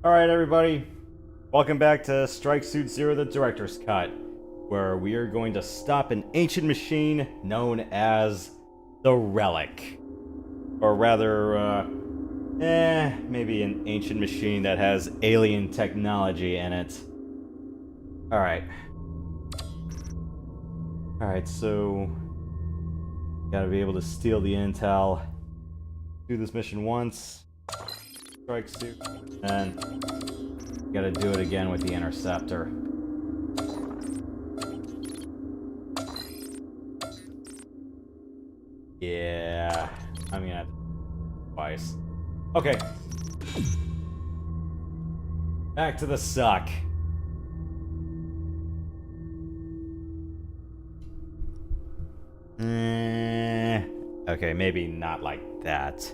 Alright, everybody. Welcome back to Strike Suit Zero, the Director's Cut, where we are going to stop an ancient machine known as the Relic. Or rather, maybe an ancient machine that has alien technology in it. Alright. Alright, so... gotta be able to steal the intel. Do this mission once. Strike suit. And gotta do it again with the interceptor. Yeah, I'm gonna have to twice. Okay. Back to the suck. Okay, maybe not like that.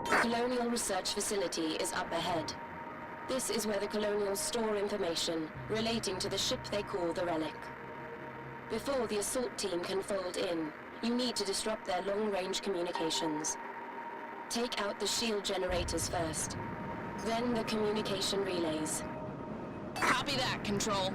The Colonial Research Facility is up ahead. This is where the Colonials store information relating to the ship they call the Relic. Before the assault team can fold in, you need to disrupt their long-range communications. Take out the shield generators first, then the communication relays. Copy that, Control.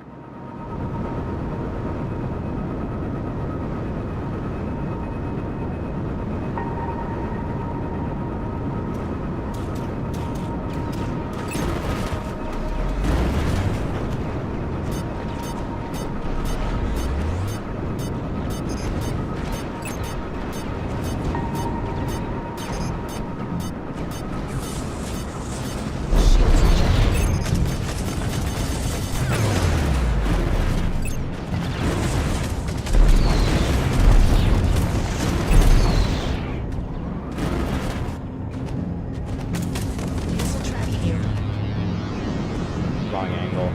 Wrong angle.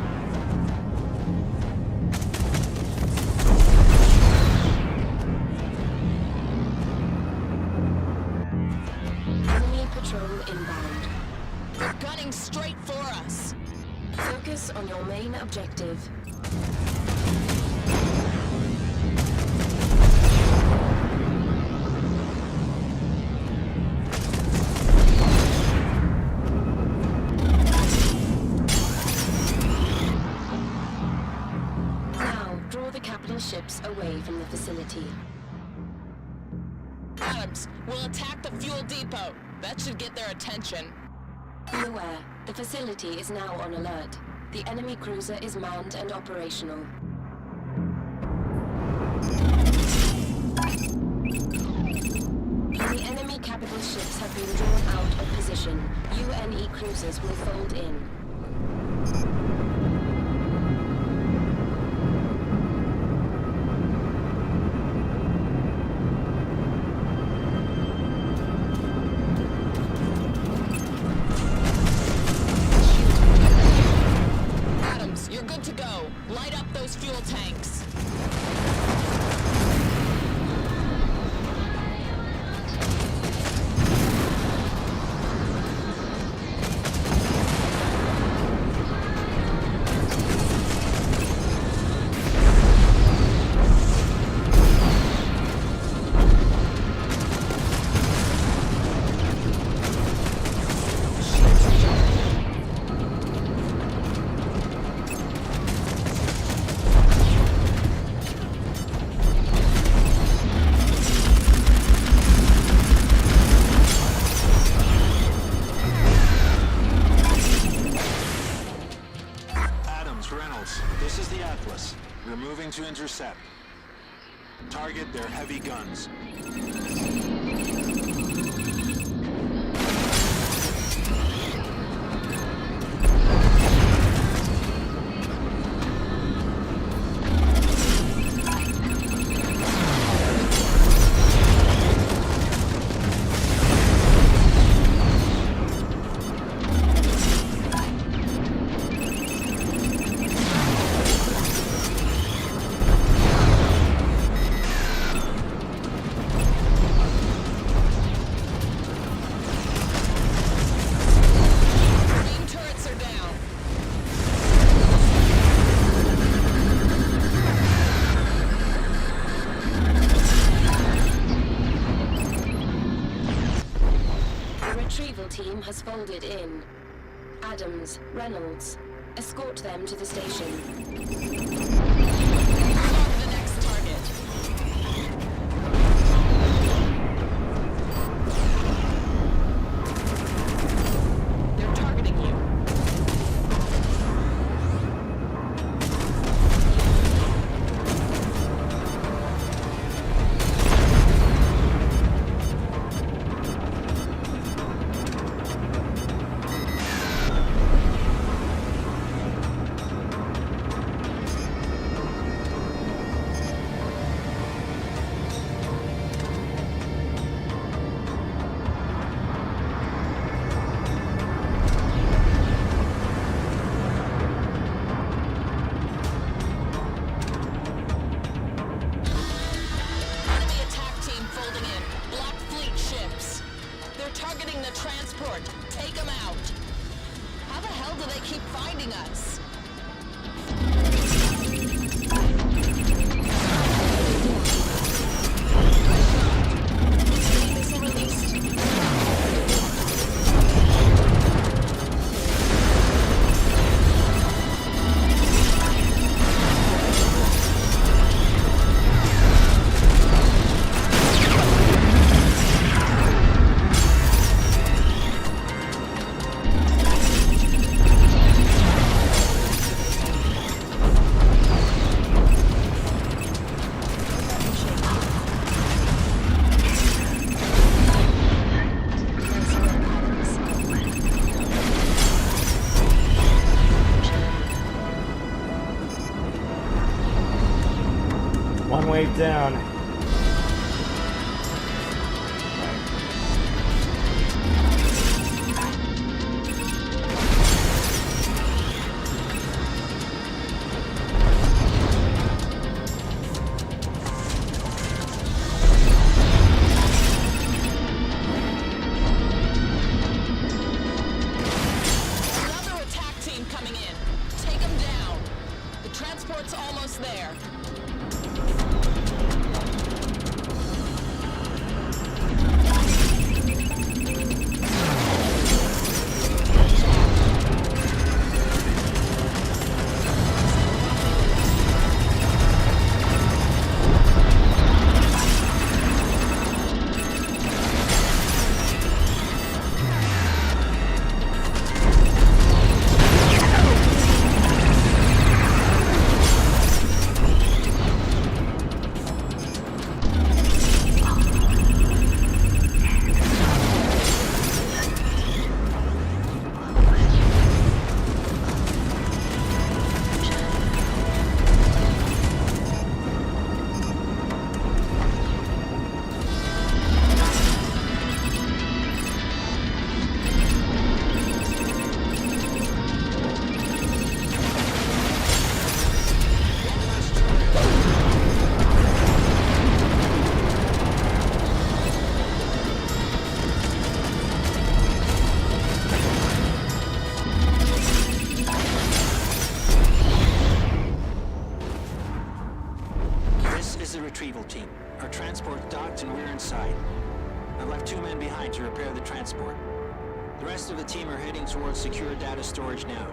Enemy patrol inbound. They're gunning straight for us. Focus on your main objective. Now, draw the capital ships away from the facility. Adams, we'll attack the fuel depot. That should get their attention. Be aware, the facility is now on alert. The enemy cruiser is manned and operational. The enemy capital ships have been drawn out of position. UNE cruisers will fold in. Adams, you're good to go. Light up those fuel tanks. This is the Atlas. We're moving to intercept. Target their heavy guns. has folded in. Adams, Reynolds, escort them to the station. Mark the next target. They're targeting you. Enemy attack team folding in. Black Fleet ships. They're targeting the transport. Take them out. How the hell do they keep finding us? Missile released. One wave down. Another attack team coming in. Take them down. The transport's almost there. This is the retrieval team. Our transport docked and we're inside. I've left 2 men behind to repair the transport. The rest of the team are heading towards secure data storage now.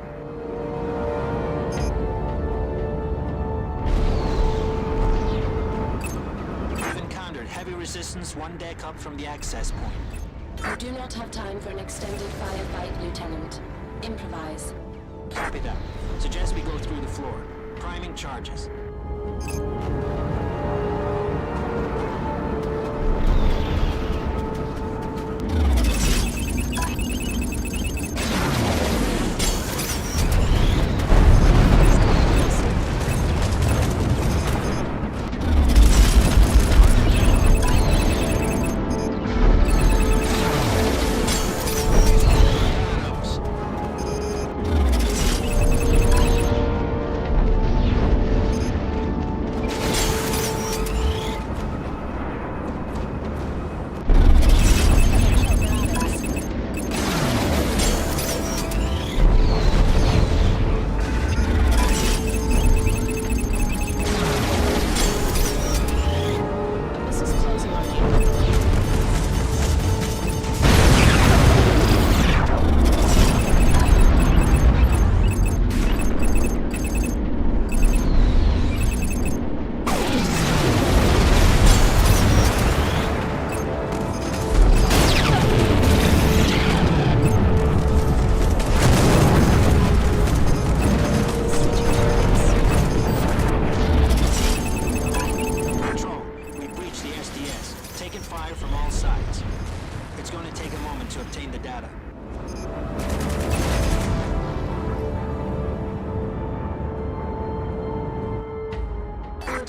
We've encountered heavy resistance 1 deck up from the access point. You do not have time for an extended firefight, Lieutenant. Improvise. Copy that. Suggest we go through the floor. Priming charges.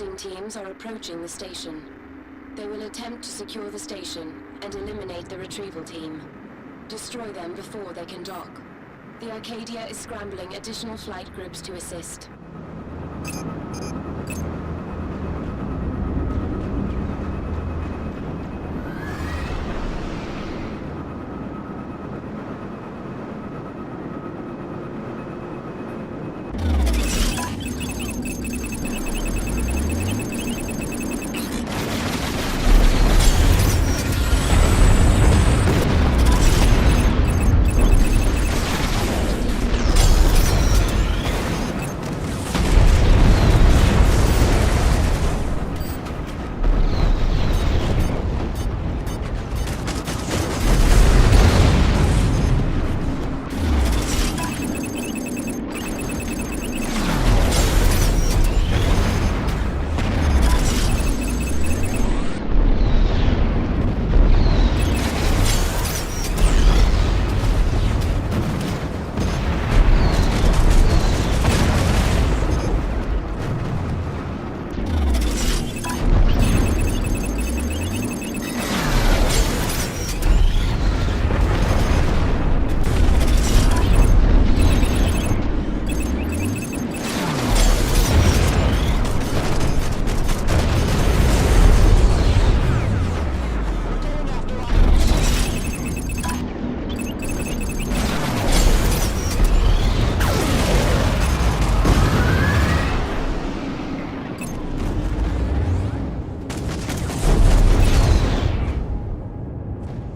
boarding teams are approaching the station. They will attempt to secure the station and eliminate the retrieval team. Destroy them before they can dock. The Arcadia is scrambling additional flight groups to assist.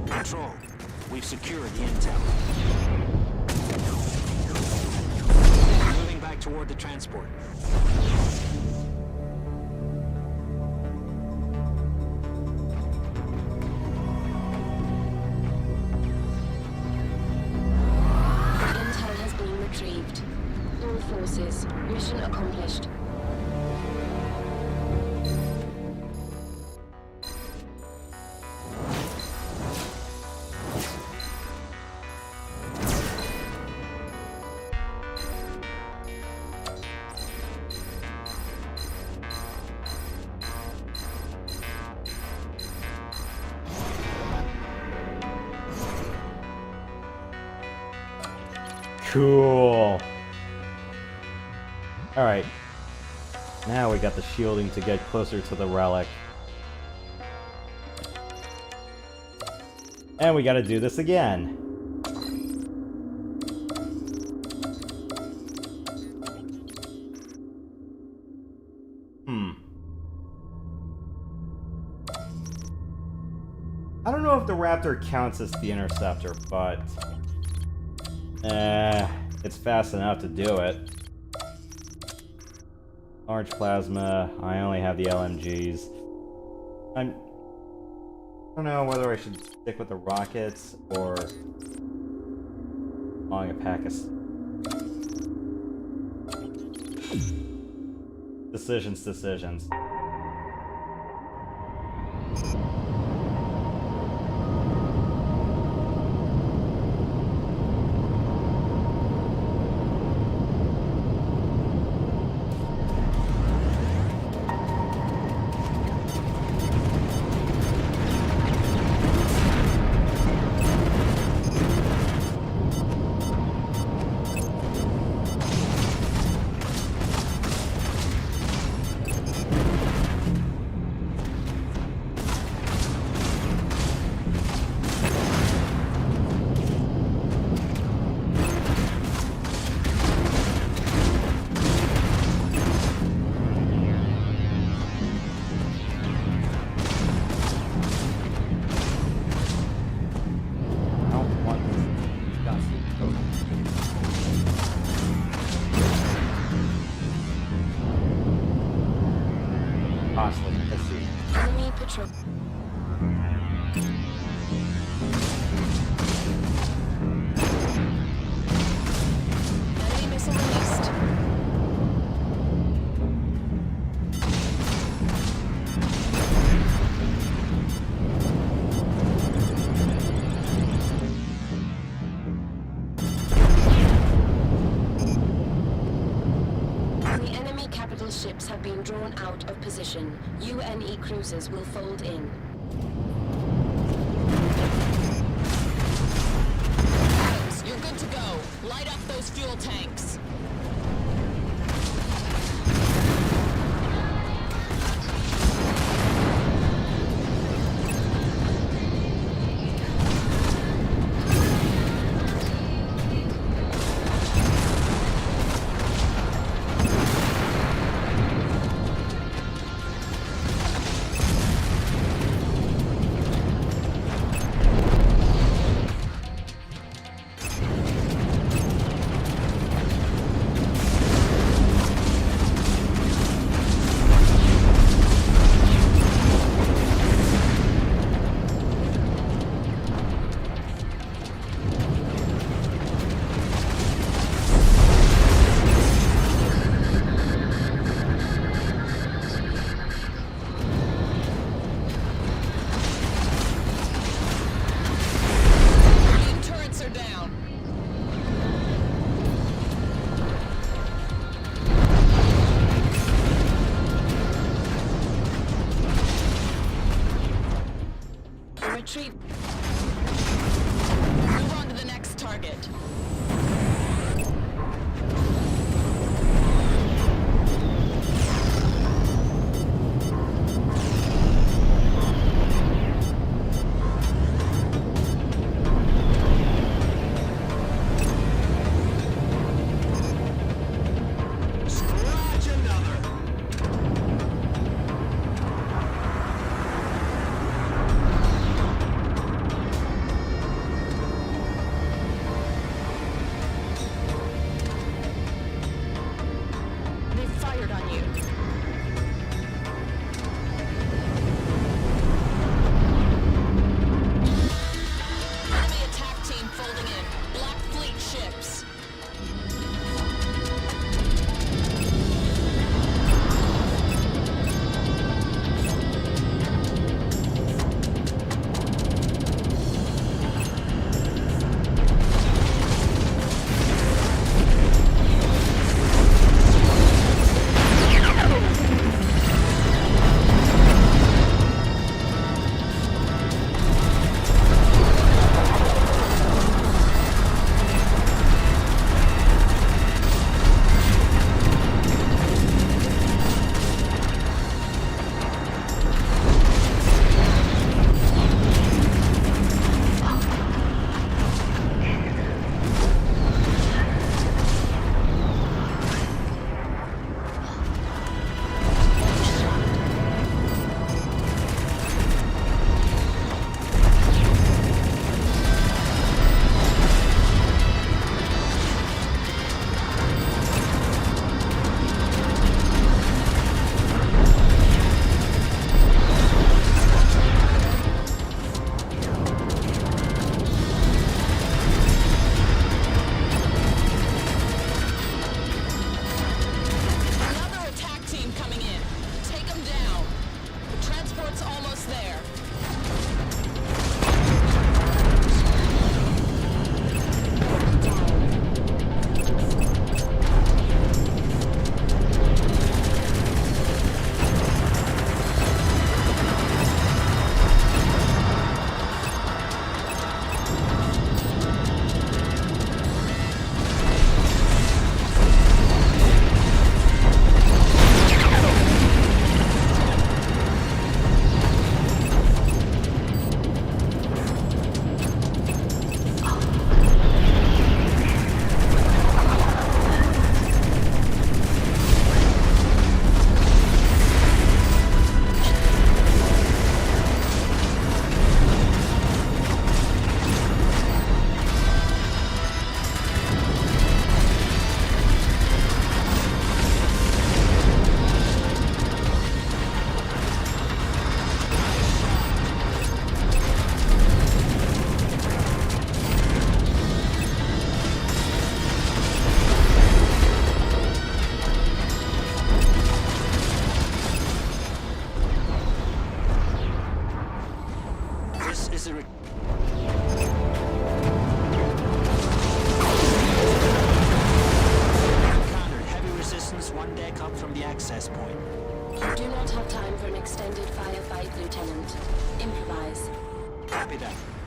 Control, we've secured the intel. Moving back toward the transport. Intel has been retrieved. All forces, mission accomplished. Cool. Alright. Now we got the shielding to get closer to the relic. And we gotta do this again. I don't know if the Raptor counts as the interceptor, but it's fast enough to do it. Large plasma, I only have the LMGs. I don't know whether I should stick with the rockets or buying a pack of... Decisions. Enemy patrol. Enemy missile released. The enemy capital ships have been drawn out of position. UNE cruisers will fold in. Adams, you're good to go. Light up those fuel tanks. Main turrets are down. The retrieve. Move on to the next target. Scratch another!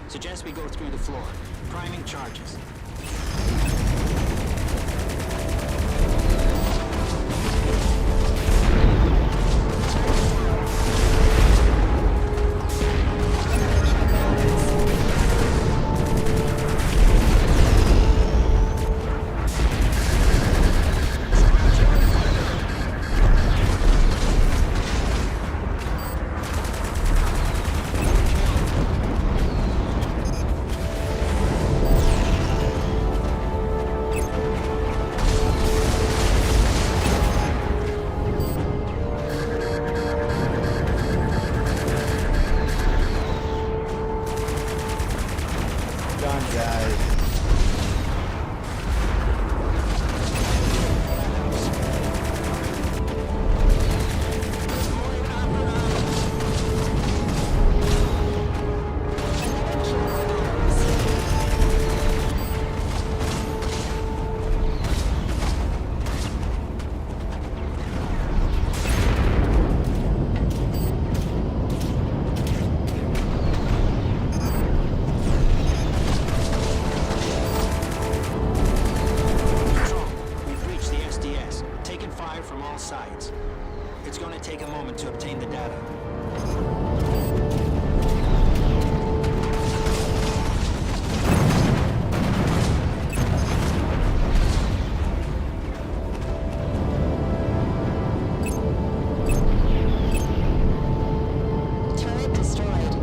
Suggest we go through the floor. Priming charges. Done, guys. We've reached the SDS, taking fire from all sides. It's going to take a moment to obtain the data. Turret destroyed.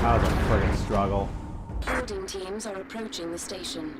That was a friggin' struggle. Boarding teams are approaching the station.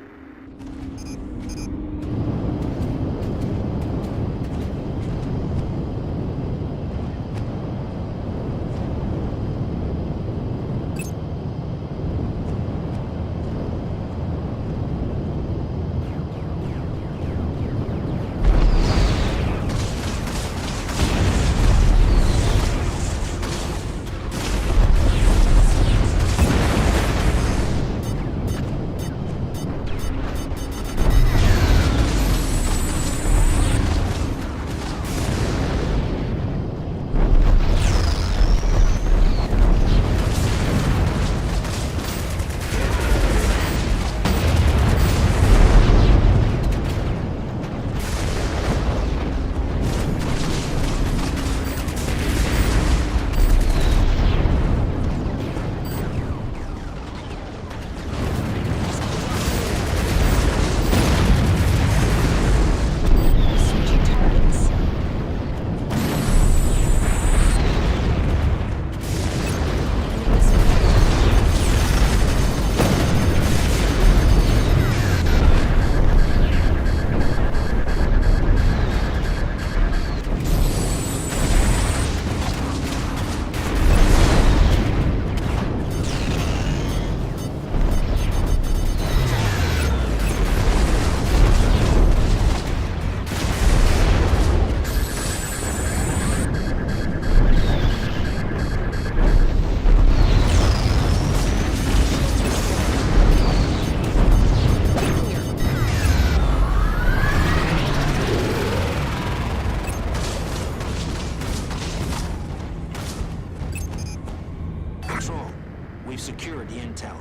We've secured the intel.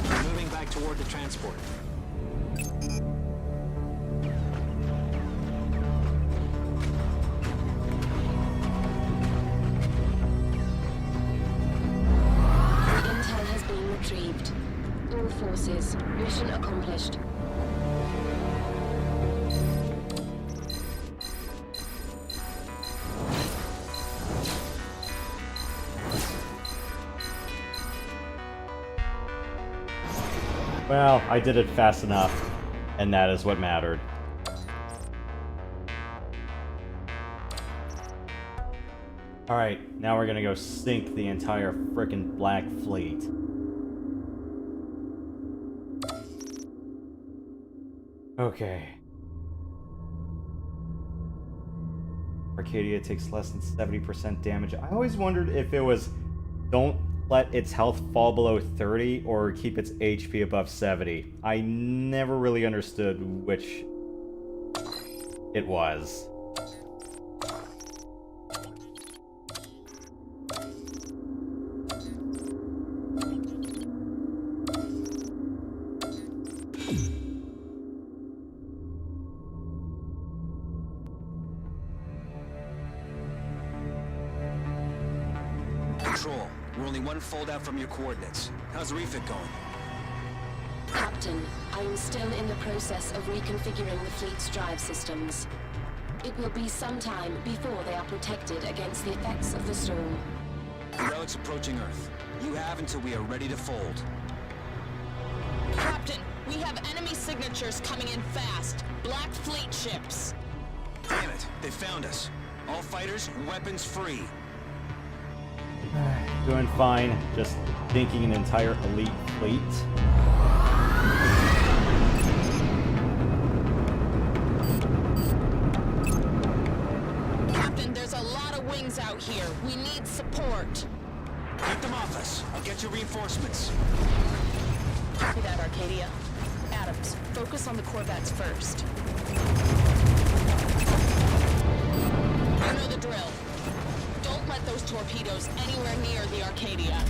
We're moving back toward the transport. Intel has been retrieved. All forces, mission accomplished. Well, I did it fast enough, and that is what mattered. Alright, now we're gonna go sink the entire frickin' Black Fleet. Okay. Arcadia takes less than 70% damage. I always wondered if it was don't let its health fall below 30 or keep its HP above 70. I never really understood which it was. Control, we're only one fold out from your coordinates. How's the refit going? Captain, I am still in the process of reconfiguring the fleet's drive systems. It will be some time before they are protected against the effects of the storm. The Relic's approaching Earth. You have until we are ready to fold. Captain, we have enemy signatures coming in fast. Black Fleet ships. Damn it, they found us. All fighters, weapons free. Doing fine, just thinking an entire elite fleet. Captain, there's a lot of wings out here. We need support. Keep them off us. I'll get you reinforcements. Copy that, Arcadia. Adams, focus on the corvettes first. You know the drill. Don't let those torpedoes anywhere near the Arcadia.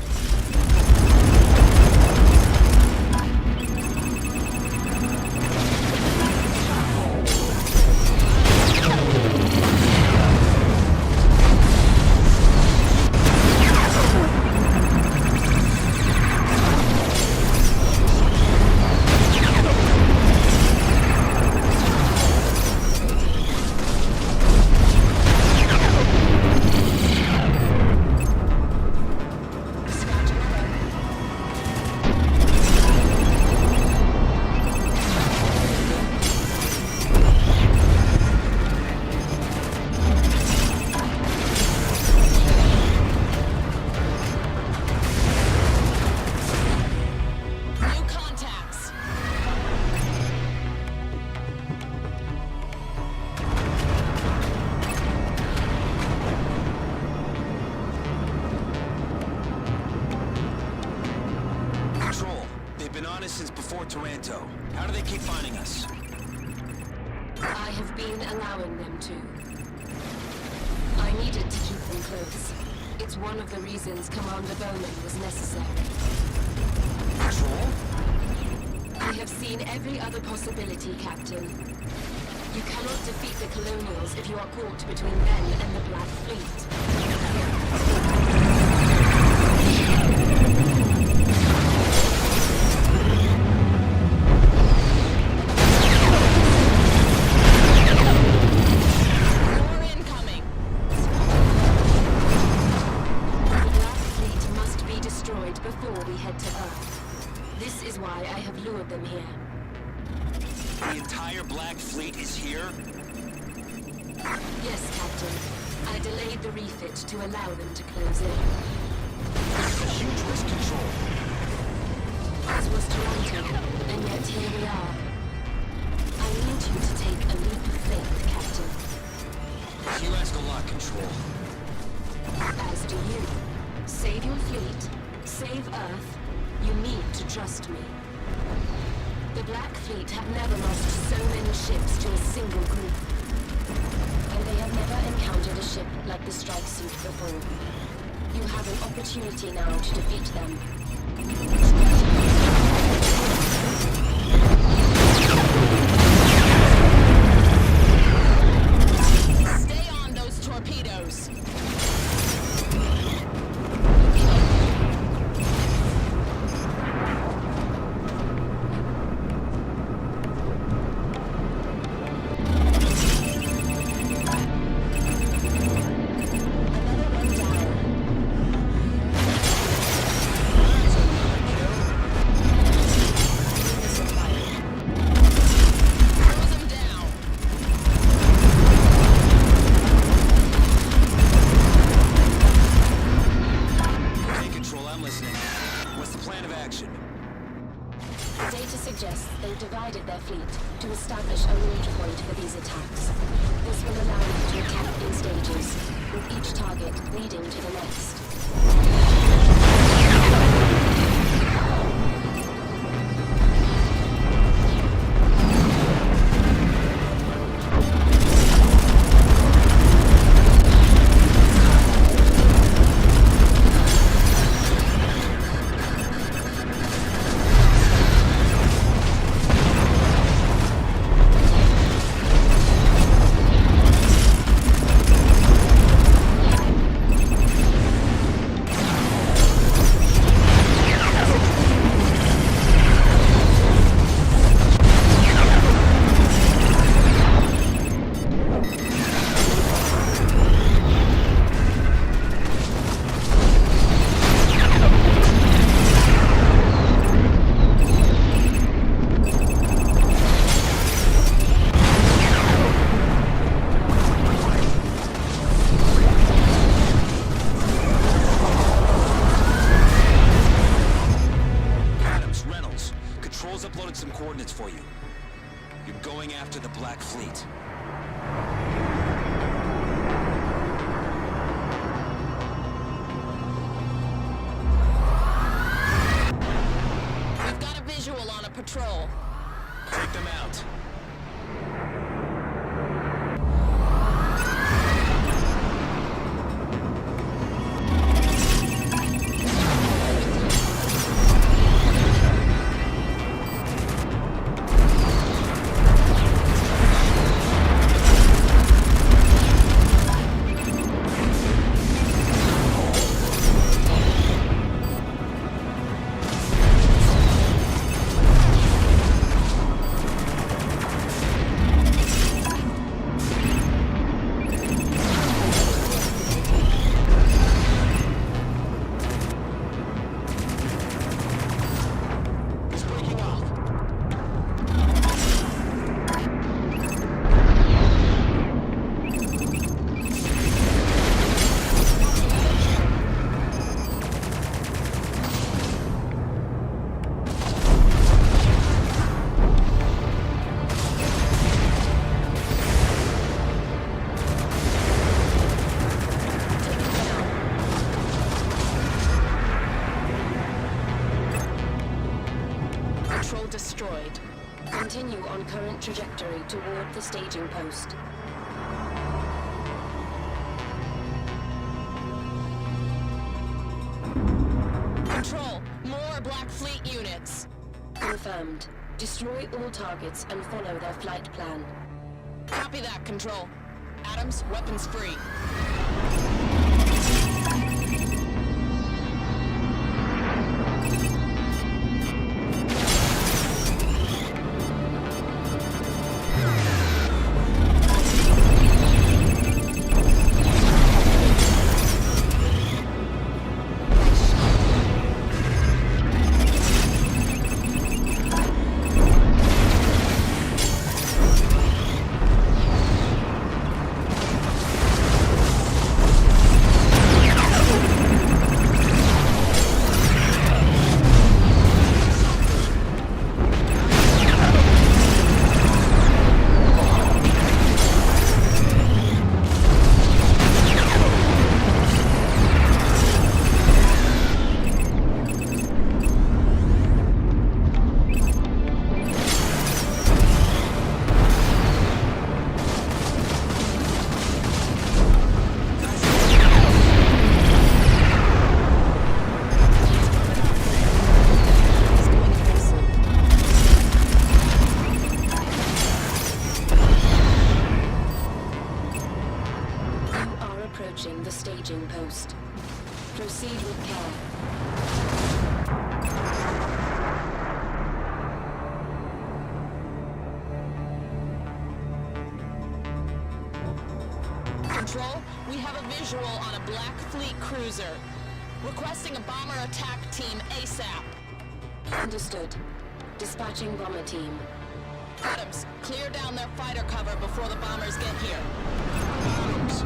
Toronto. How do they keep finding us? I have been allowing them to. I needed to keep them close. It's one of the reasons Commander Bowman was necessary. Patrol? I have seen every other possibility, Captain. You cannot defeat the Colonials if you are caught between them and the Black Fleet. Them here. The entire Black Fleet is here? Yes, Captain. I delayed the refit to allow them to close in. This is a huge risk, Control. This was Toronto, and yet here we are. I need you to take a leap of faith, Captain. You ask a lot, Control. As do you. Save your fleet, save Earth. You need to trust me. The Black Fleet have never lost so many ships to a single group. And they have never encountered a ship like the strike suit before. You have an opportunity now to defeat them. Stay on those torpedoes. Close them down. Okay, Control, I'm listening. What's the plan of action? Data suggests they've divided their fleet to establish a route point for these attacks. This will allow them to attack in stages, with each target leading to the next. Adams, Reynolds, Control's uploaded some coordinates for you. You're going after the Black Fleet. We've got a visual on a patrol. Take them out. It's breaking off. Patrol destroyed. Continue on current trajectory toward the staging post. Control, more Black Fleet units. Confirmed. Destroy all targets and follow their flight plan. Copy that, Control. Adams, weapons free. outpost. Proceed with care. Control, we have a visual on a Black Fleet cruiser. Requesting a bomber attack team ASAP. Understood. Dispatching bomber team. Adams, clear down their fighter cover before the bombers get here. Adams.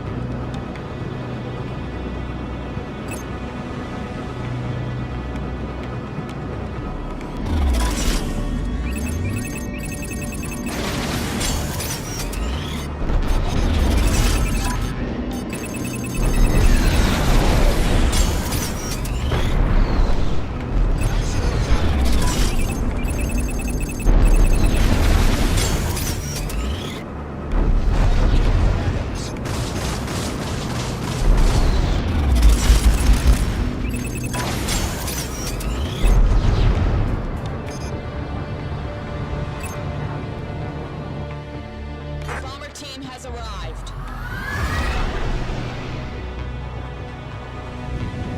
Bomber team has arrived.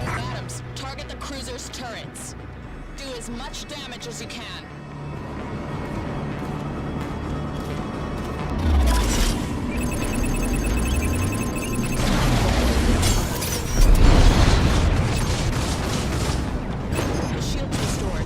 Adams, target the cruiser's turrets. Do as much damage as you can. Shield restored.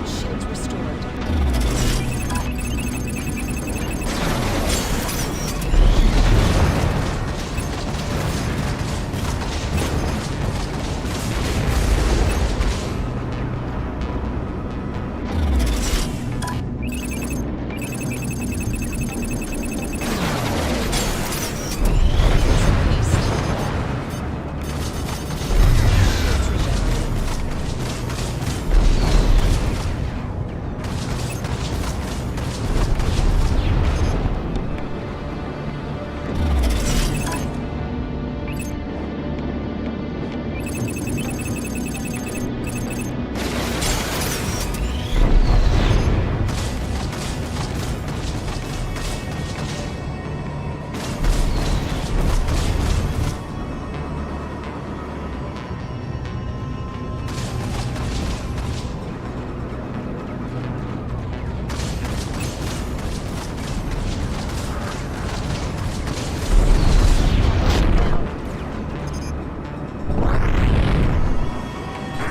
Shields restored.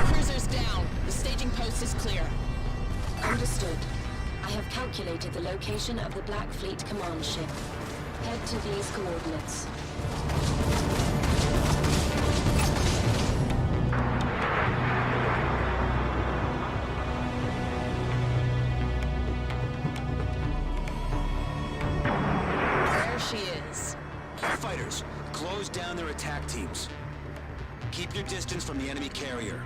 Cruiser's down. The staging post is clear. Understood. I have calculated the location of the Black Fleet command ship. Head to these coordinates. There she is. Fighters, close down their attack teams. Keep your distance from the enemy carrier.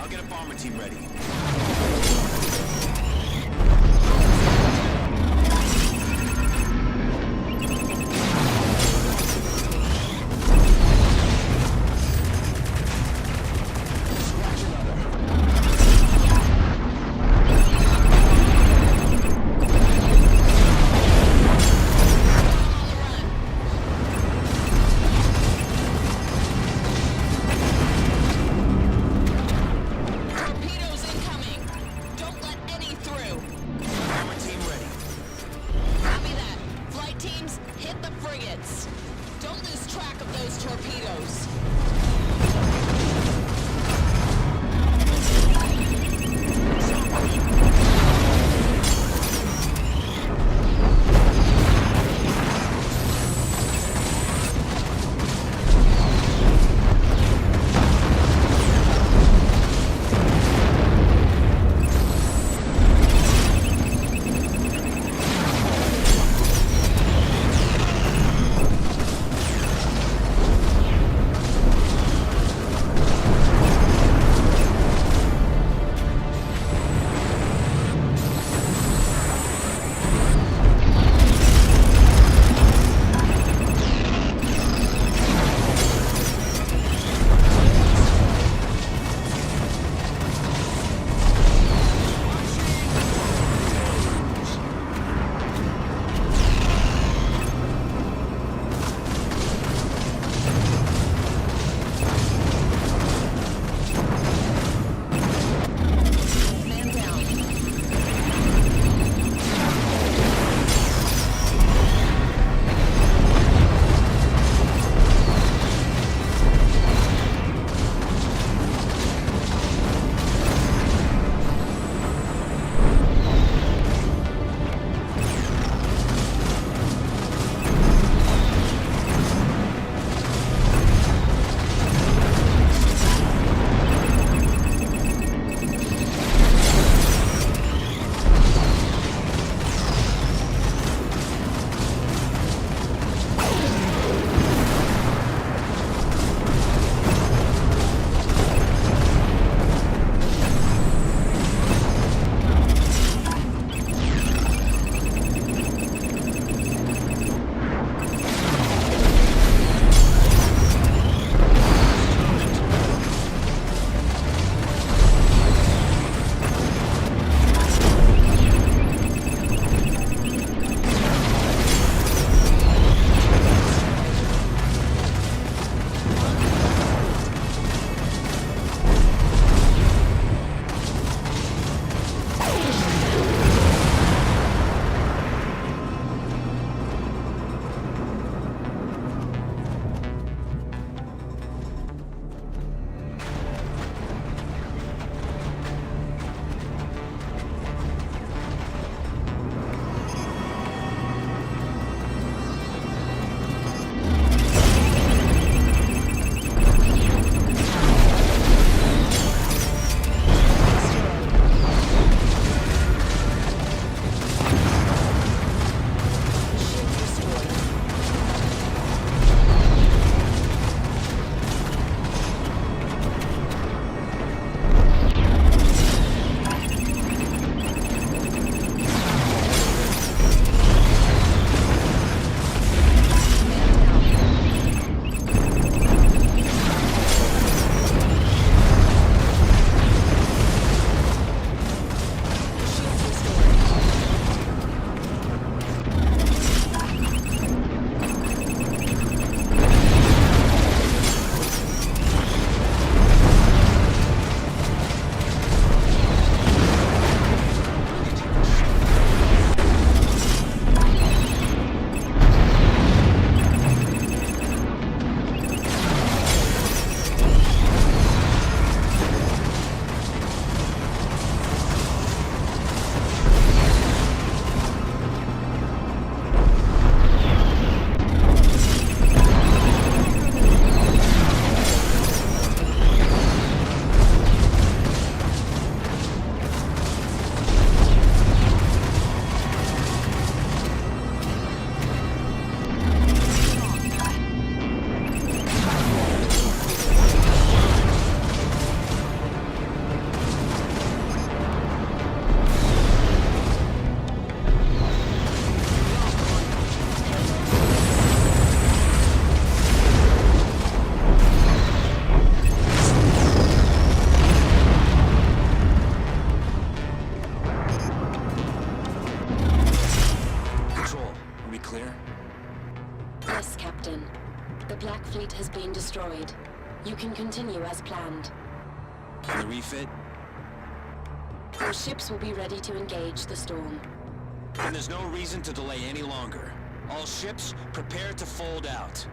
I'll get a bomber team ready. Torpedoes incoming! Don't let anything as planned. And the refit? Our ships will be ready to engage the storm. And there's no reason to delay any longer. All ships, prepare to fold out.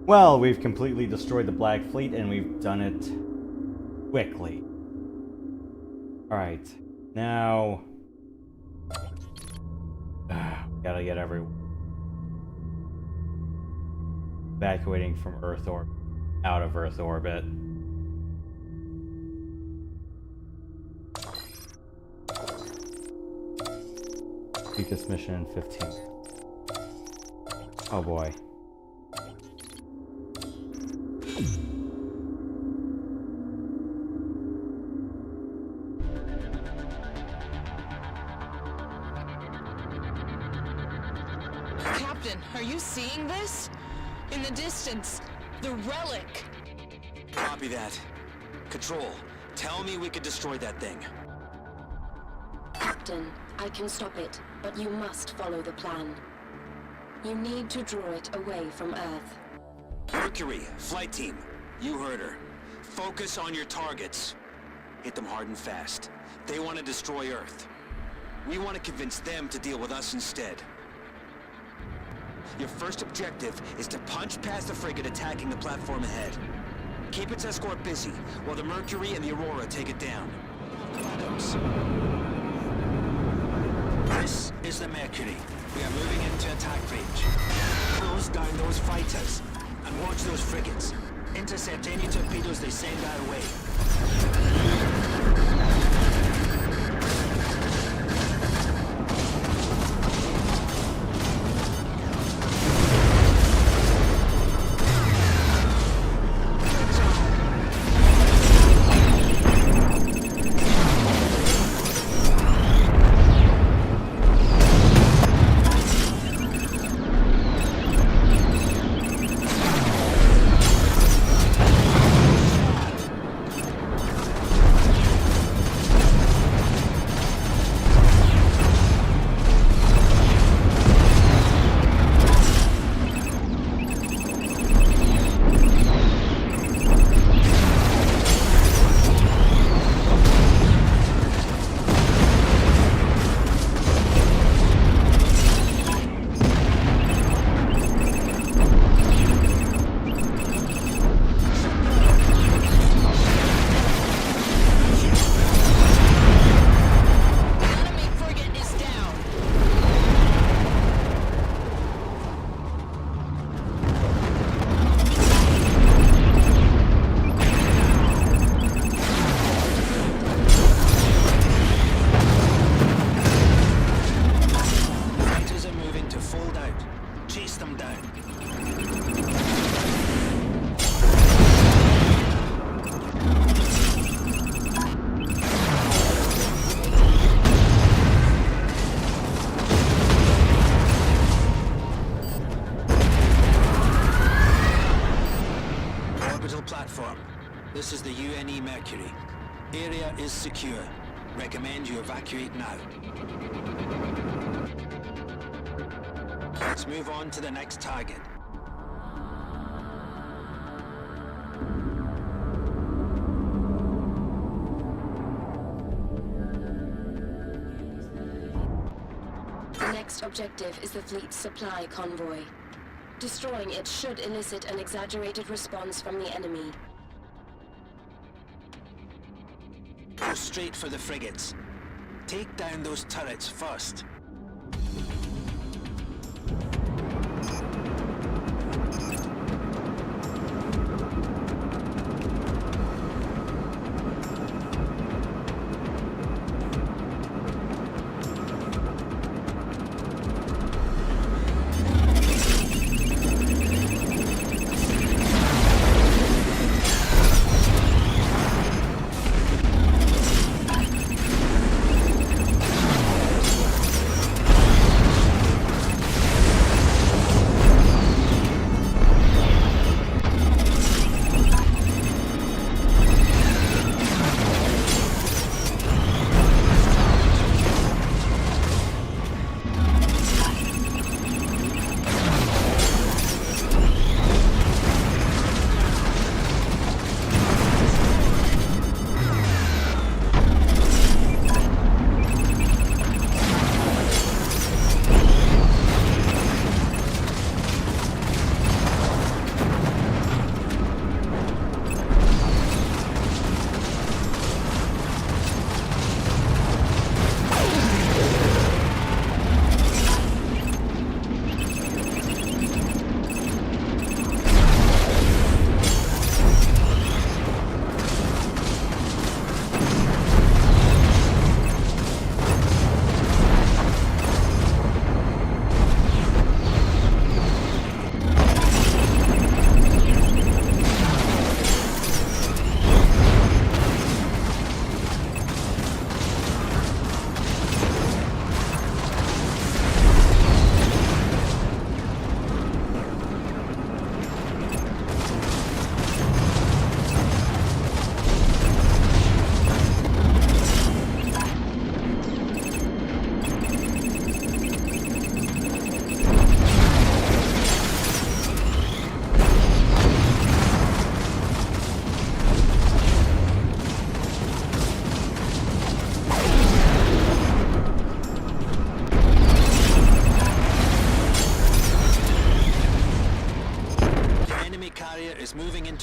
Well, we've completely destroyed the Black Fleet, and we've done it quickly. Alright, now... gotta get everyone evacuating from Earth orbit, out of Earth orbit. Beat this mission in 15. Oh boy. Captain, are you seeing this? In the distance, the Relic. Copy that. Control, tell me we could destroy that thing. Captain, I can stop it, but you must follow the plan. You need to draw it away from Earth. Mercury, flight team, you heard her. Focus on your targets. Hit them hard and fast. They want to destroy Earth. We want to convince them to deal with us instead. Your first objective is to punch past the frigate attacking the platform ahead. Keep its escort busy, while the Mercury and the Aurora take it down. Adams. This is the Mercury. We are moving into attack range. Close down those fighters, and watch those frigates. Intercept any torpedoes they send our way. Platform. This is the UNE Mercury. Area is secure. Recommend you evacuate now. Let's move on to the next target. The next objective is the fleet's supply convoy. Destroying it should elicit an exaggerated response from the enemy. Go straight for the frigates. Take down those turrets first.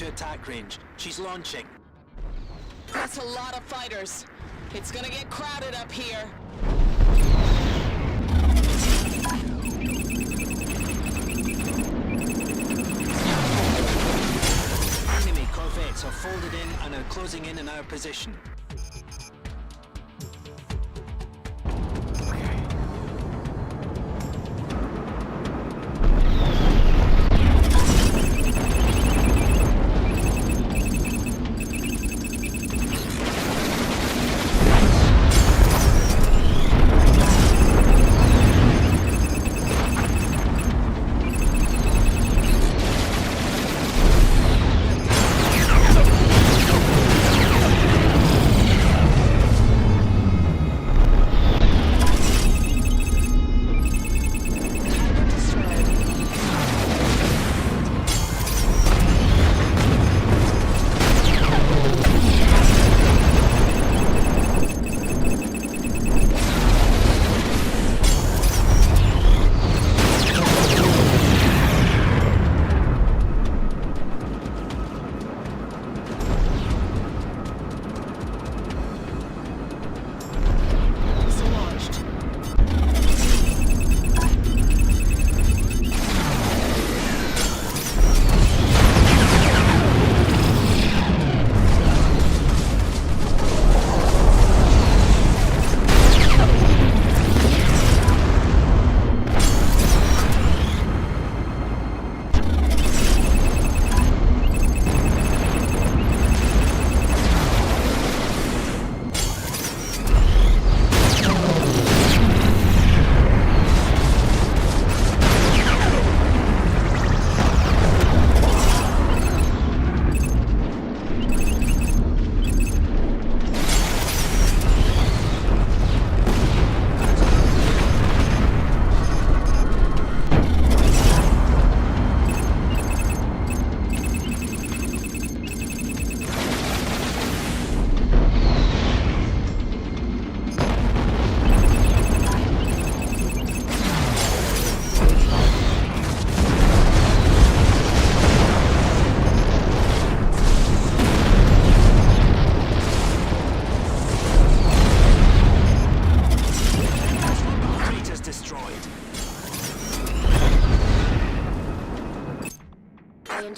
into attack range. She's launching. That's a lot of fighters. It's gonna get crowded up here. Enemy corvettes are folded in and are closing in our position.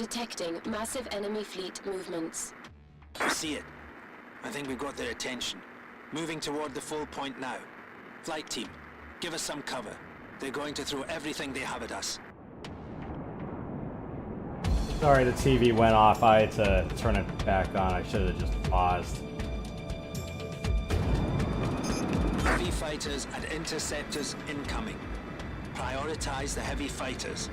detecting massive enemy fleet movements. I see it. I think we've got their attention. Moving toward the full point now. Flight team, give us some cover. They're going to throw everything they have at us. Sorry, the TV went off. I had to turn it back on. I should have just paused. Heavy fighters and interceptors incoming. Prioritize the heavy fighters.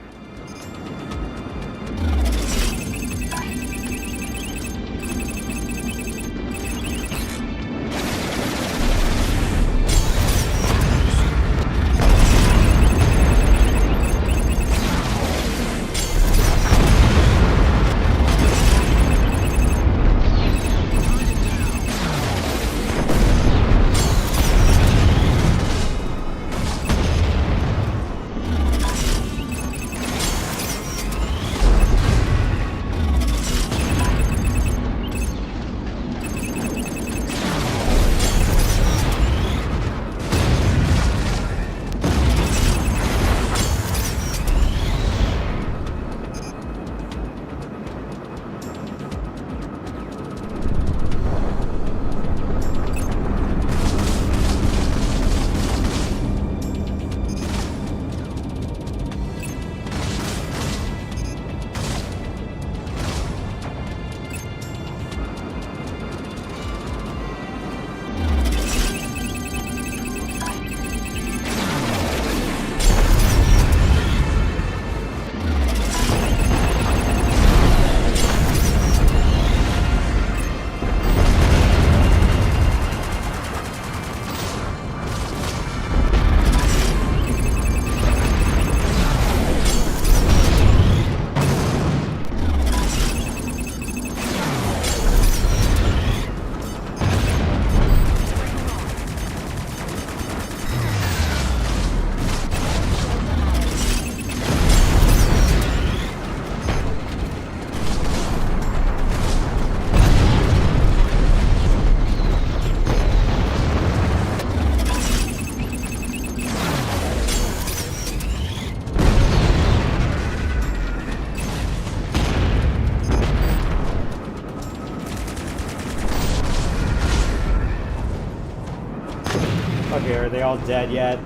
they all dead yet?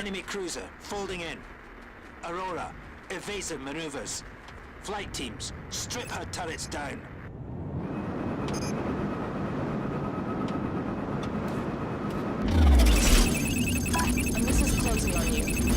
Enemy cruiser, folding in. Aurora, evasive maneuvers. Flight teams, strip her turrets down. And this is closing on you.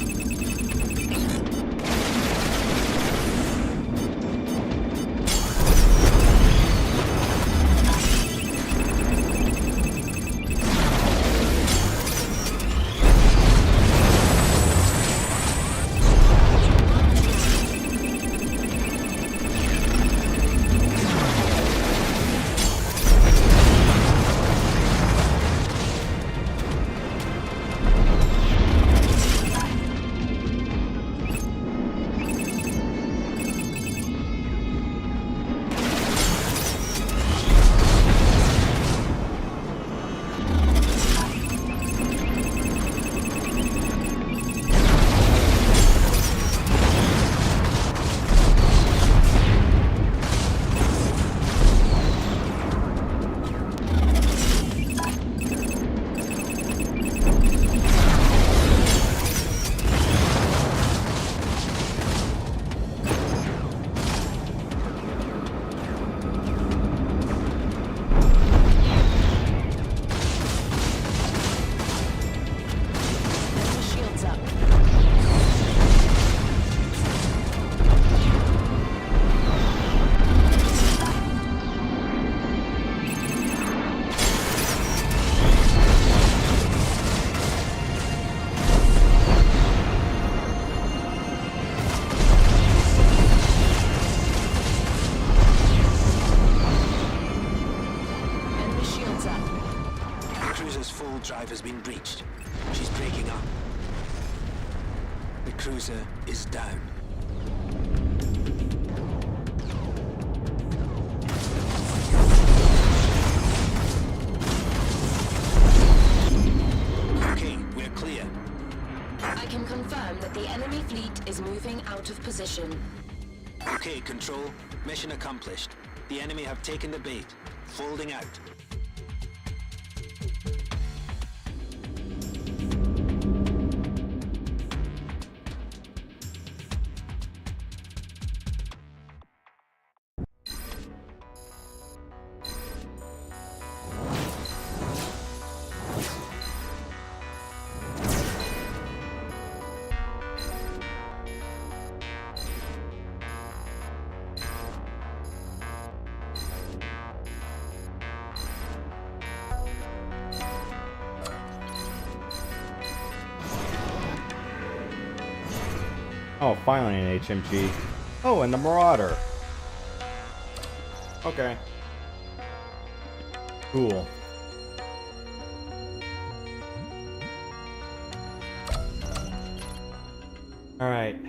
drive has been breached. She's breaking up. The cruiser is down. Okay, we're clear. I can confirm that the enemy fleet is moving out of position. Okay, Control. Mission accomplished. The enemy have taken the bait. Folding out. Oh, finally an HMG. Oh, and the Marauder. Okay. Cool. Alright.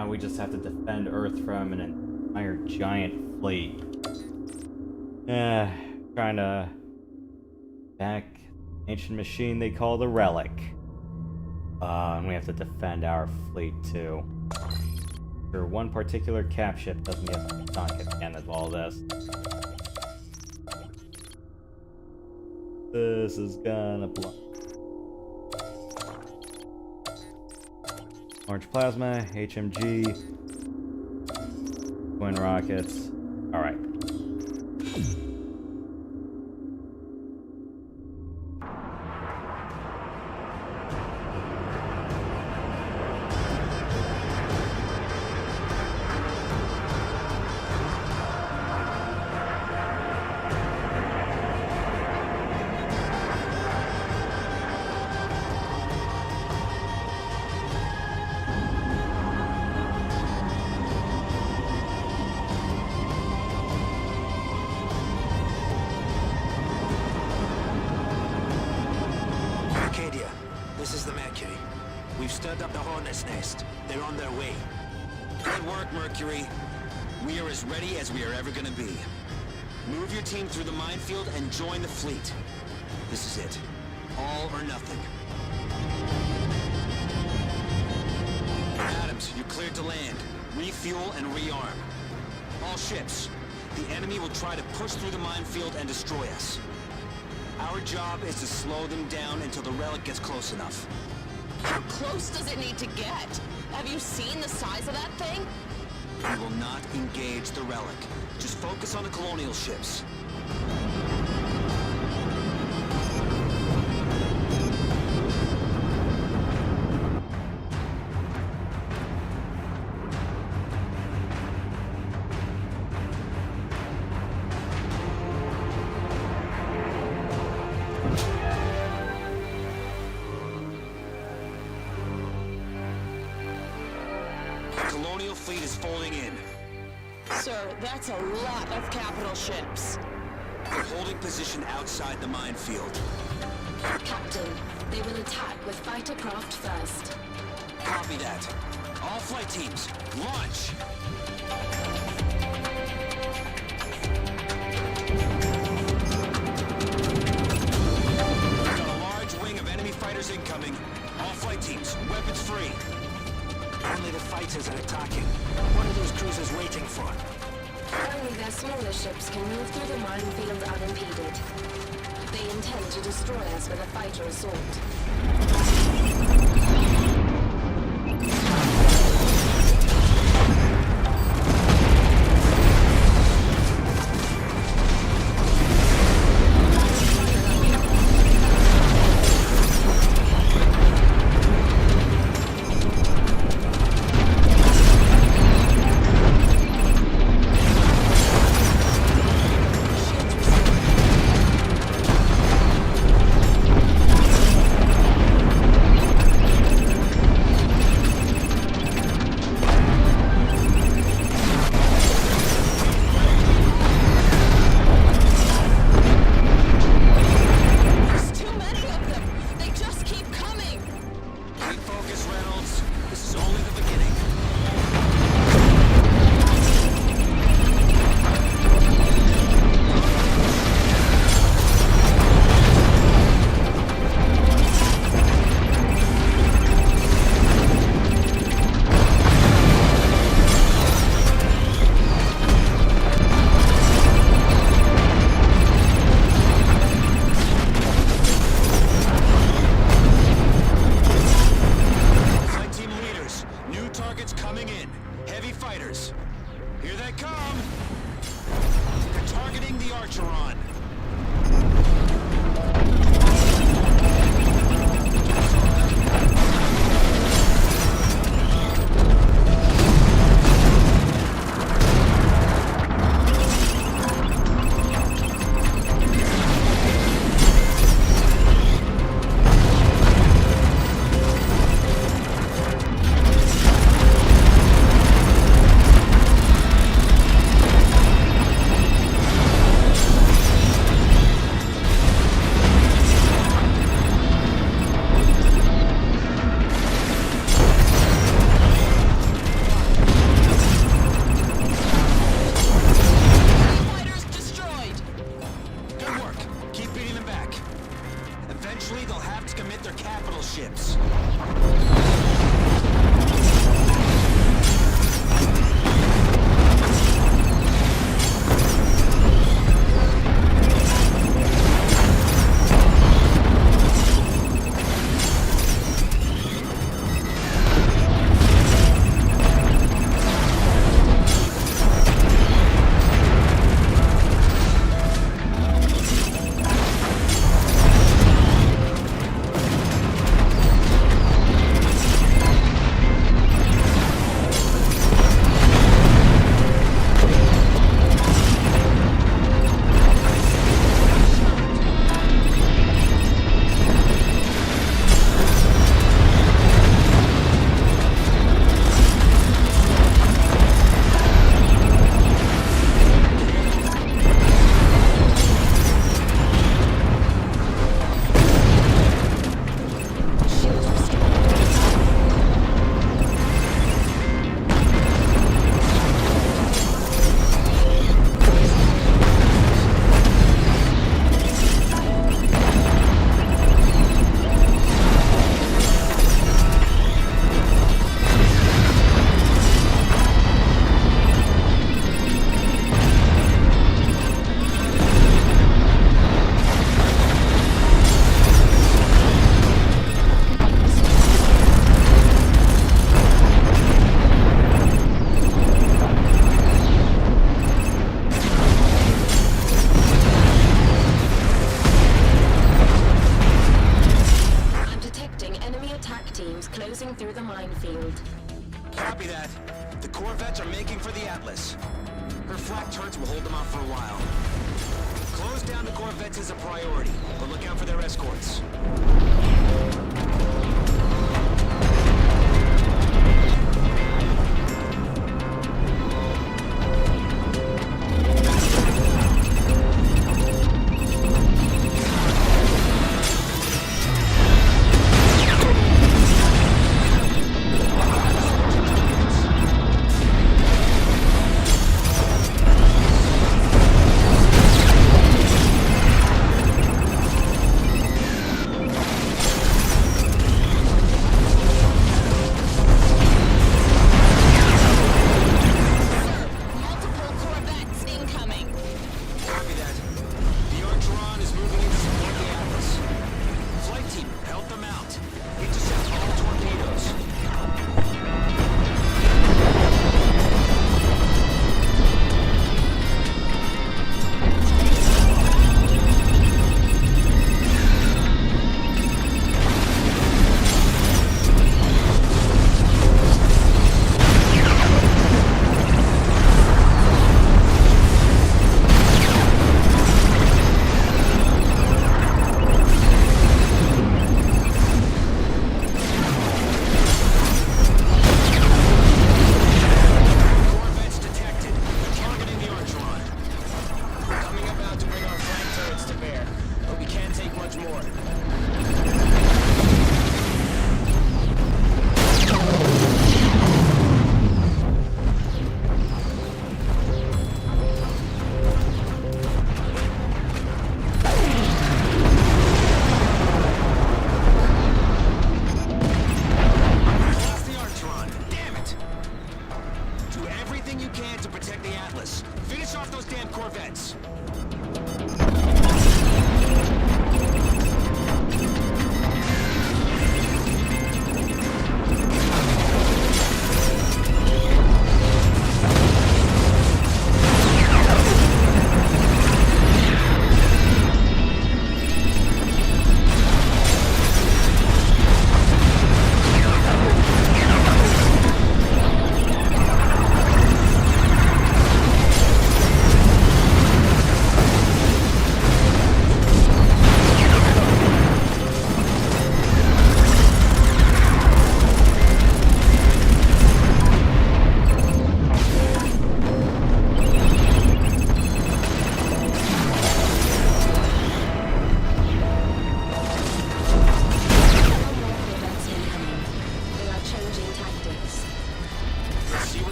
Now we just have to defend Earth from an entire giant fleet. Trying to back ancient machine they call the Relic. And we have to defend our fleet too. Sure, one particular cap ship doesn't get sunk at the end of all this. This is gonna blow. Orange plasma, HMG, twin rockets. Alright. This is the Mercury. We've stirred up the Hornet's nest. They're on their way. Good work, Mercury. We are as ready as we are ever gonna be. Move your team through the minefield and join the fleet. This is it. All or nothing. Adams, you're cleared to land. Refuel and rearm. All ships. The enemy will try to push through the minefield and destroy us. Our job is to slow them down until the Relic gets close enough. How close does it need to get? Have you seen the size of that thing? We will not engage the Relic. Just focus on the colonial ships. Colonial fleet is folding in. Sir, that's a lot of capital ships. We're holding position outside the minefield. Captain, they will attack with fighter craft first. Copy that. All flight teams, launch! We've got a large wing of enemy fighters incoming. All flight teams, weapons free. Only the fighters are attacking. What are those cruisers waiting for? Only their smaller ships can move through the minefield unimpeded. They intend to destroy us with a fighter assault. flak turrets will hold them off for a while. Close down the corvettes as a priority, but look out for their escorts.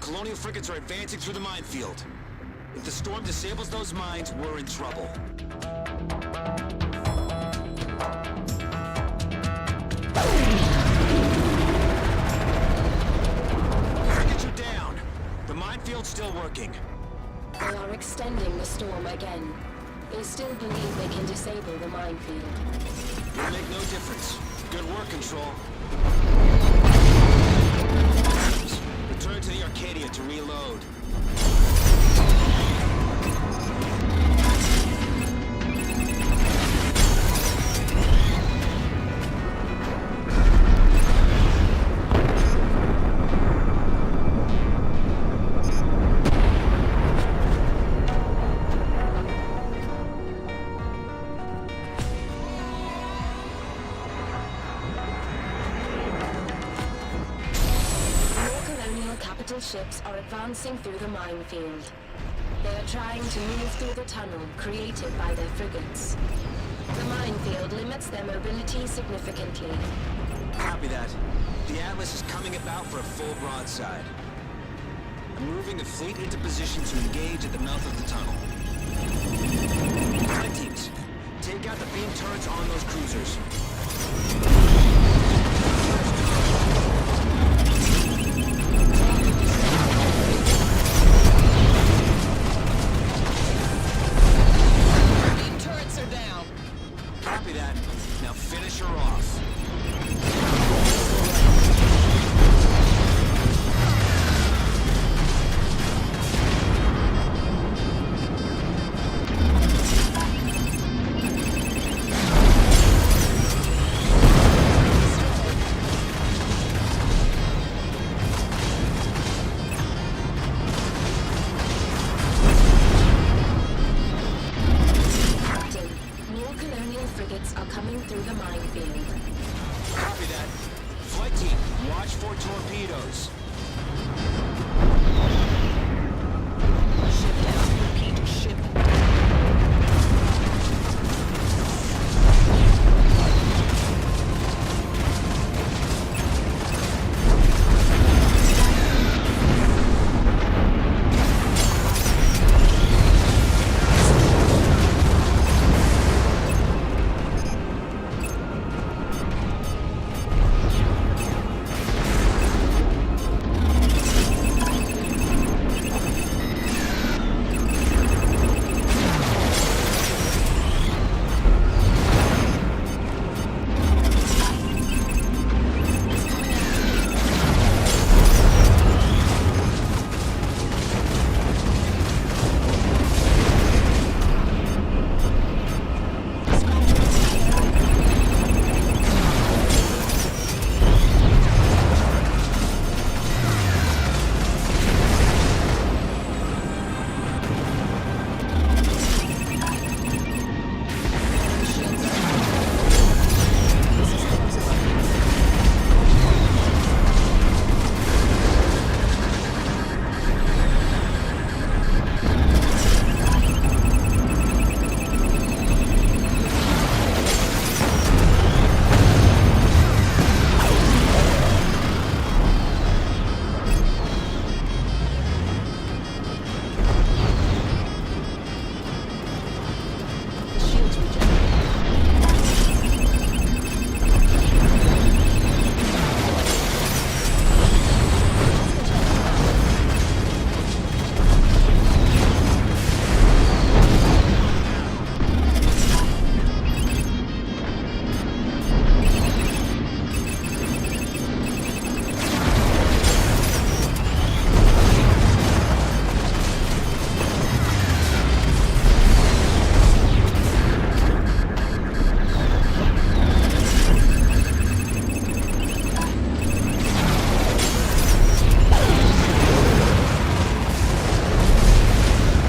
Colonial frigates are advancing through the minefield. If the storm disables those mines, we're in trouble. Frigates are down. The minefield's still working. They are extending the storm again. They still believe they can disable the minefield. Will make no difference. Good work, Control. Return to the Arcadia to reload. Ships are advancing through the minefield. They are trying to move through the tunnel created by their frigates. The minefield limits their mobility significantly. Copy that. The Atlas is coming about for a full broadside. I'm moving the fleet into position to engage at the mouth of the tunnel. Flight teams, take out the beam turrets on those cruisers. Copy that. Now finish her off. torpedoes. Ship down. Repeat, ship. Shields rejected.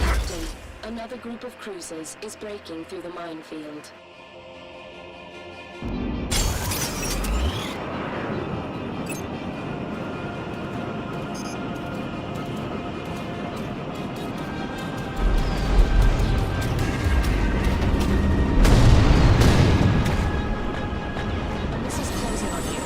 Captain, another group of cruisers is breaking through the minefield. This is closing on you.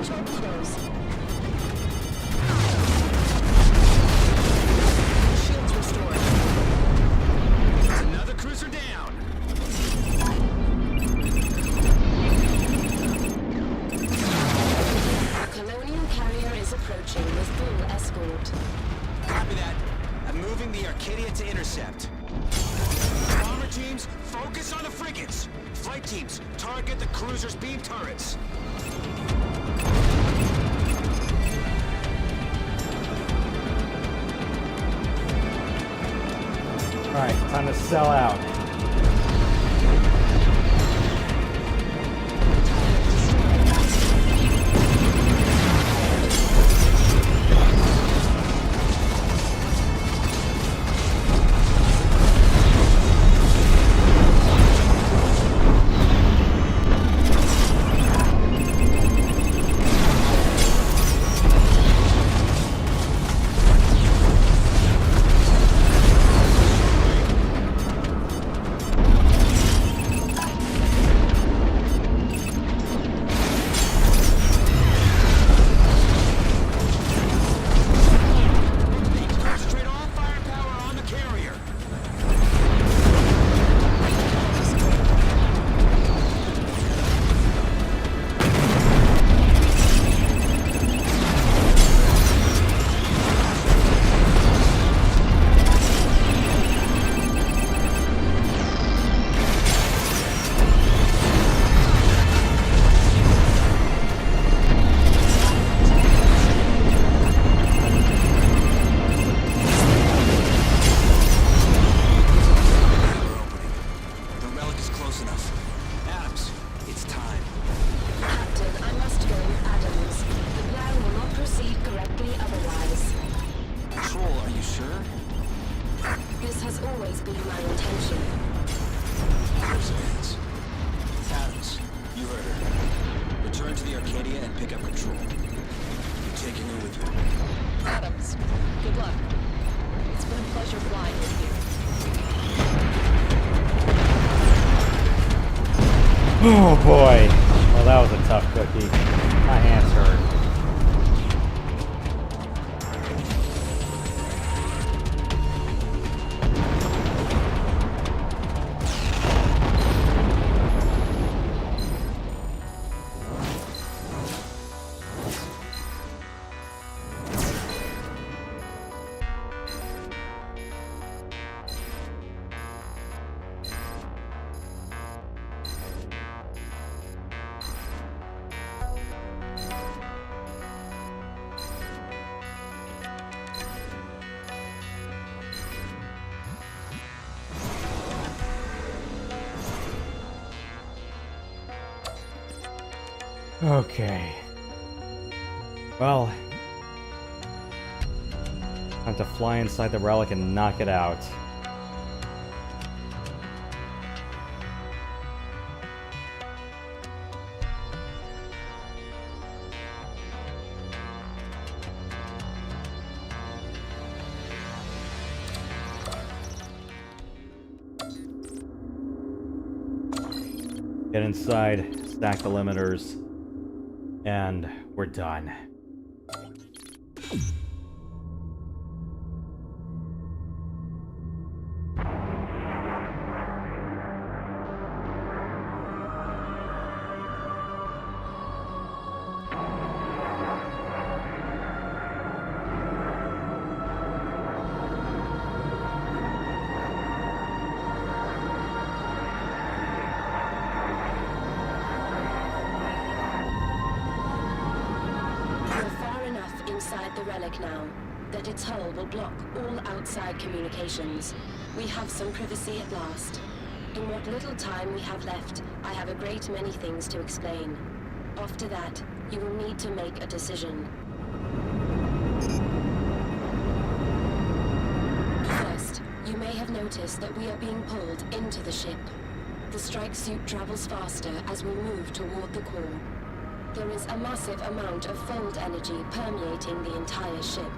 torpedoes. Shields restored. Another cruiser down. A Colonial carrier is approaching with full escort. Copy that. I'm moving the Arcadia to intercept. Bomber teams, focus on the frigates. Flight teams, target the cruiser's beam turrets. Alright, time to sell out. Concentrate all firepower on the carrier. The relic is close enough. Adams, it's time. Captain, I must go with Adams. The plan will not proceed correctly otherwise. Control, are you sure? This has always been my intention. There's hands. Adams, you heard her. Return to the Arcadia and pick up control. You're taking her with you. Adams, good luck. It's been a pleasure flying with you. Oh boy. Well, that was a tough cookie. My hands hurt. Okay. Well, time to fly inside the relic and knock it out. Get inside, stack the limiters, and we're done. Inside the relic now, that its hull will block all outside communications. We have some privacy at last. In what little time we have left, I have a great many things to explain. After that, you will need to make a decision. First, you may have noticed that we are being pulled into the ship. The strike suit travels faster as we move toward the core. There is a massive amount of fold energy permeating the entire ship.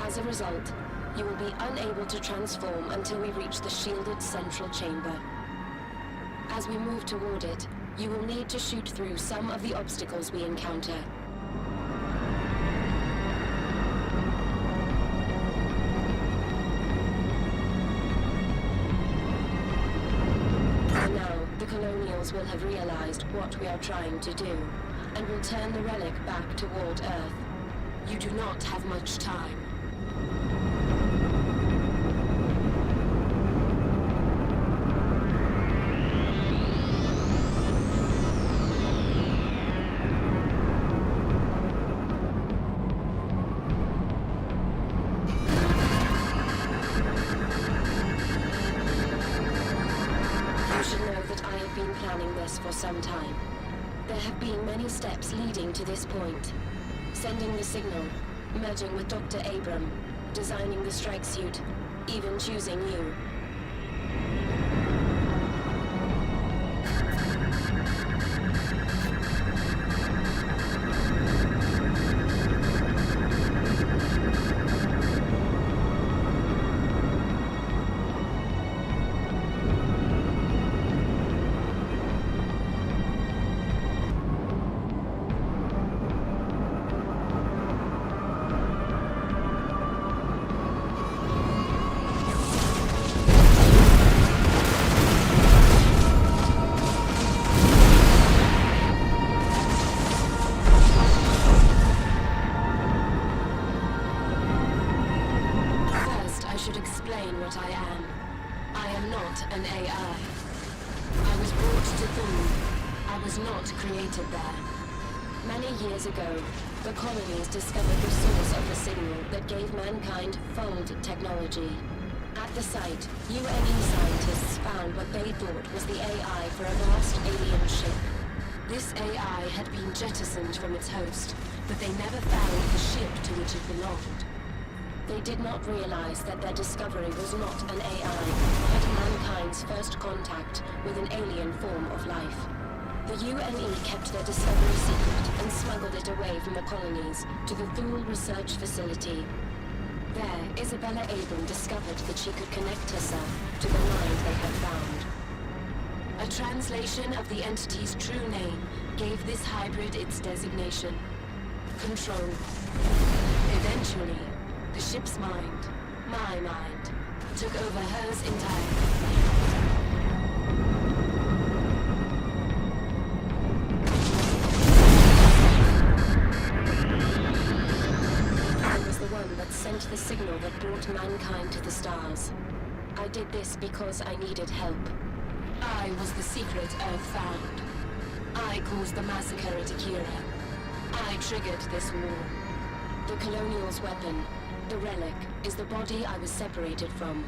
As a result, you will be unable to transform until we reach the shielded central chamber. As we move toward it, you will need to shoot through some of the obstacles we encounter. colonials will have realized what we are trying to do, and will turn the relic back toward Earth. You do not have much time. For some time. There have been many steps leading to this point. Sending the signal, merging with Dr. Abram, designing the strike suit, even choosing you. What I am not an AI. I was brought to Thule. I was not created there. Many years ago, the colonies discovered the source of the signal that gave mankind fold technology. At the site, UNE scientists found what they thought was the AI for a vast alien ship. This AI had been jettisoned from its host, but they never found the ship to which it belonged. They did not realize that their discovery was not an AI, but mankind's first contact with an alien form of life. The UNE kept their discovery secret and smuggled it away from the colonies to the Thule research facility. There, Isabella Abram discovered that she could connect herself to the mind they had found. A translation of the entity's true name gave this hybrid its designation: Control. Eventually, the ship's mind, my mind, took over hers entirely. I was the one that sent the signal that brought mankind to the stars. I did this because I needed help. I was the secret Earth found. I caused the massacre at Akira. I triggered this war. The Colonials' weapon, the Relic, is the body I was separated from.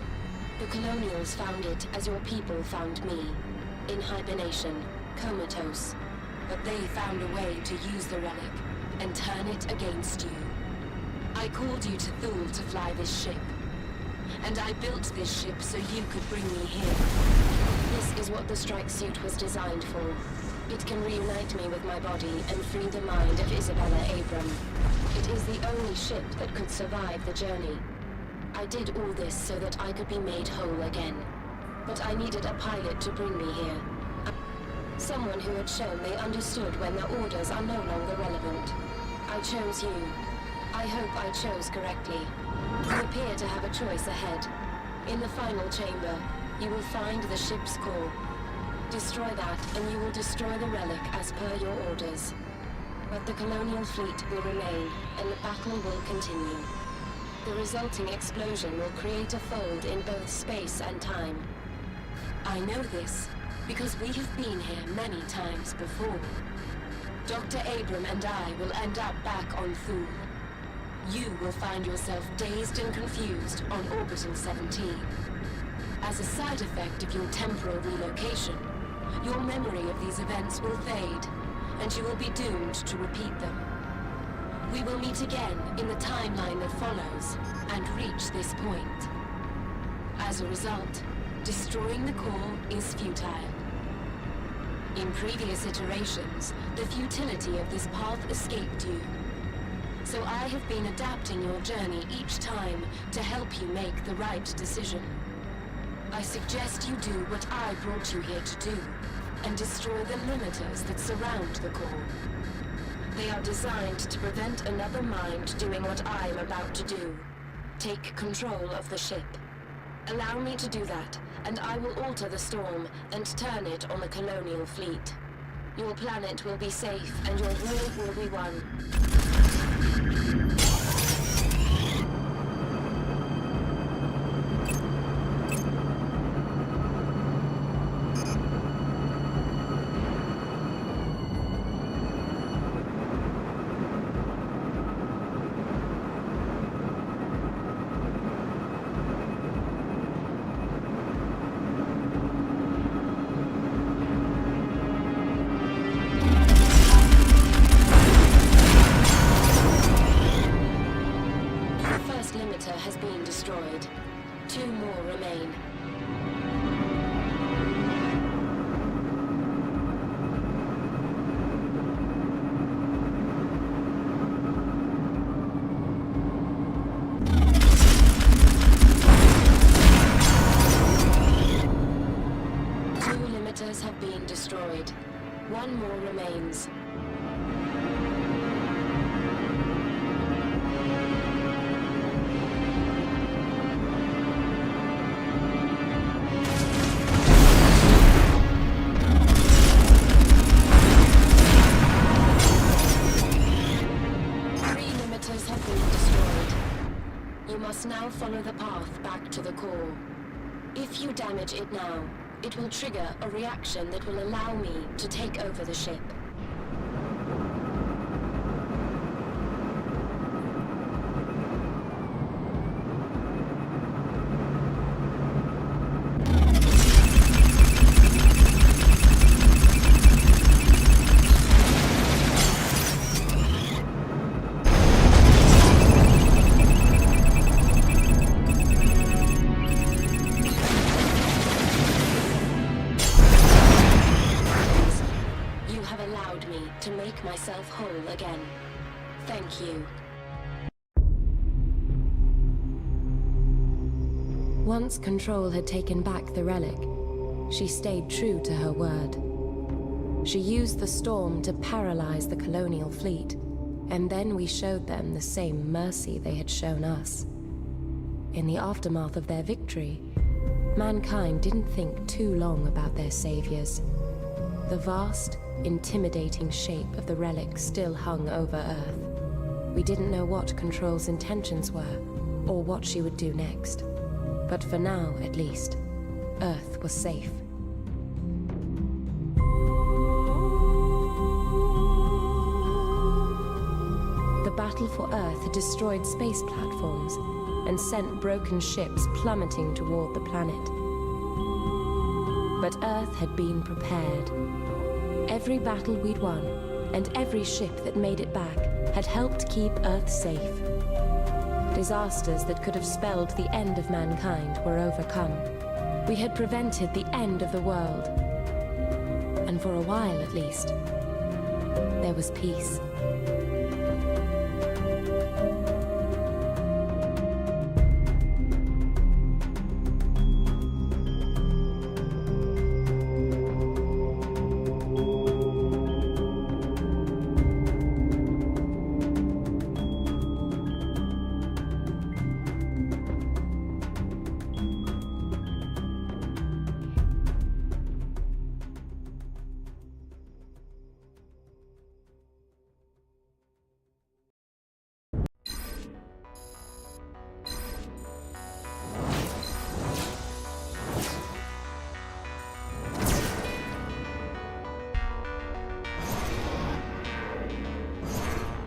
The Colonials found it as your people found me, in hibernation, comatose. But they found a way to use the Relic and turn it against you. I called you to Thule to fly this ship. And I built this ship so you could bring me here. This is what the strike suit was designed for. It can reunite me with my body and free the mind of Isabella Abram. It is the only ship that could survive the journey. I did all this so that I could be made whole again. But I needed a pilot to bring me here. Someone who had shown they understood when their orders are no longer relevant. I chose you. I hope I chose correctly. You appear to have a choice ahead. In the final chamber, you will find the ship's core. Destroy that, and you will destroy the Relic as per your orders. But the Colonial fleet will remain, and the battle will continue. The resulting explosion will create a fold in both space and time. I know this, because we have been here many times before. Dr. Abram and I will end up back on Thule. You will find yourself dazed and confused on Orbital 17. As a side effect of your temporal relocation, your memory of these events will fade, and you will be doomed to repeat them. We will meet again in the timeline that follows, and reach this point. As a result, destroying the core is futile. In previous iterations, the futility of this path escaped you. So I have been adapting your journey each time to help you make the right decision. I suggest you do what I brought you here to do, and destroy the limiters that surround the core. They are designed to prevent another mind doing what I am about to do. Take control of the ship. Allow me to do that, and I will alter the storm and turn it on the colonial fleet. Your planet will be safe, and your war will be won. Has been destroyed. 2 more remain. Two limiters have been destroyed. 1 more remains. Now follow the path back to the core. If you damage it now, it will trigger a reaction that will allow me to take over the ship. To make myself whole again. Thank you. Once Control had taken back the relic, she stayed true to her word. She used the storm to paralyze the colonial fleet, and then we showed them the same mercy they had shown us. In the aftermath of their victory, mankind didn't think too long about their saviors. The vast, intimidating shape of the relic still hung over Earth. We didn't know what Control's intentions were, or what she would do next. But for now, at least, Earth was safe. The battle for Earth had destroyed space platforms and sent broken ships plummeting toward the planet. But Earth had been prepared. Every battle we'd won, and every ship that made it back, had helped keep Earth safe. Disasters that could have spelled the end of mankind were overcome. We had prevented the end of the world. And for a while, at least, there was peace.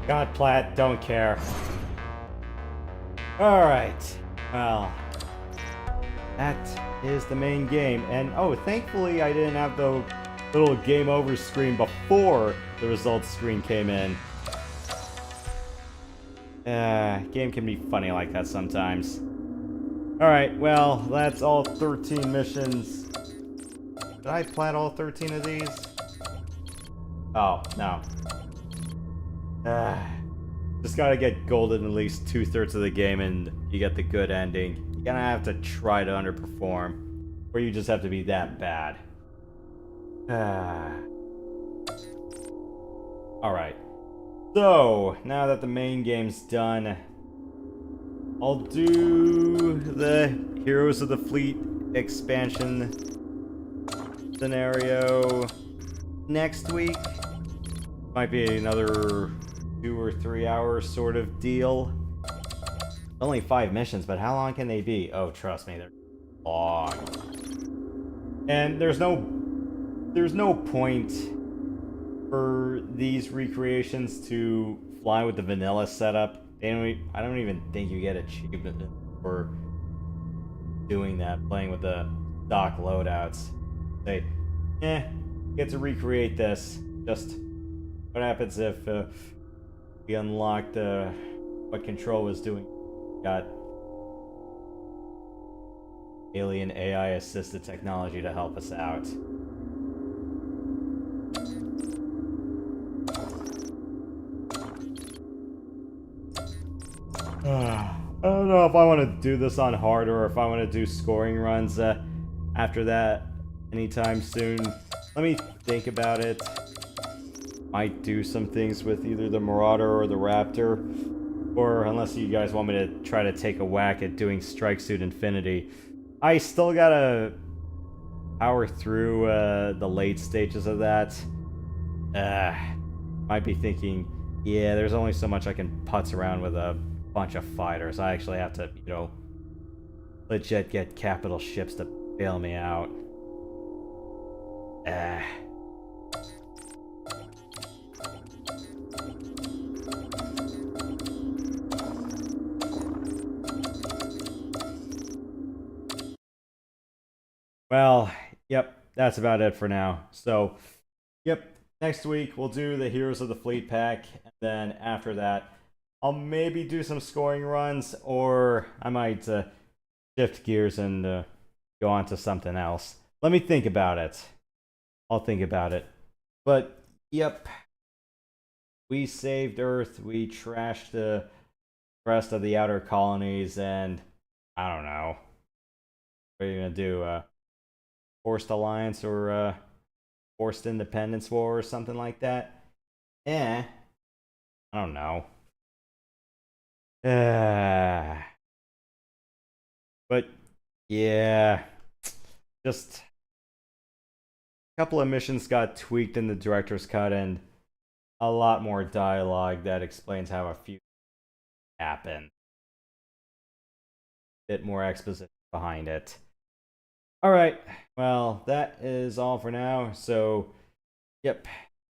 God, Platt, don't care. Alright. Well, that is the main game. And, oh, thankfully I didn't have the little game over screen before the results screen came in. Game can be funny like that sometimes. Alright, well, that's all 13 missions. Did I plat all 13 of these? Oh, no. Just gotta get gold in at least 2/3 of the game and you get the good ending. You're gonna have to try to underperform, or you just have to be that bad. Alright. So, now that the main game's done, I'll do the Heroes of the Fleet expansion scenario next week. Might be another 2 or 3 hours sort of deal. Only 5 missions, but how long can they be? Oh, trust me, they're long. And there's no point for these recreations to fly with the vanilla setup. I don't even think you get achievement for doing that, playing with the stock loadouts. Say, get to recreate this. Just what happens if we unlocked what Control was doing? Got alien AI assisted technology to help us out. I don't know if I want to do this on hard or if I want to do scoring runs after that anytime soon. Let me think about it. Might do some things with either the Marauder or the Raptor. Or unless you guys want me to try to take a whack at doing Strike Suit Infinity. I still gotta power through the late stages of that. Might be thinking, yeah, there's only so much I can putz around with a bunch of fighters. I actually have to, legit get capital ships to bail me out. Well, yep, that's about it for now. So, yep, next week we'll do the Heroes of the Fleet pack, and then after that, I'll maybe do some scoring runs, or I might shift gears and go on to something else. Let me think about it. I'll think about it. But, yep, we saved Earth, we trashed the rest of the outer colonies, and I don't know. What are you gonna do? Forced alliance or forced independence war or something like that? I don't know. But yeah, just a couple of missions got tweaked in the director's cut, and a lot more dialogue that explains how a few happened. Bit more exposition behind it. Alright, well, that is all for now. So, yep.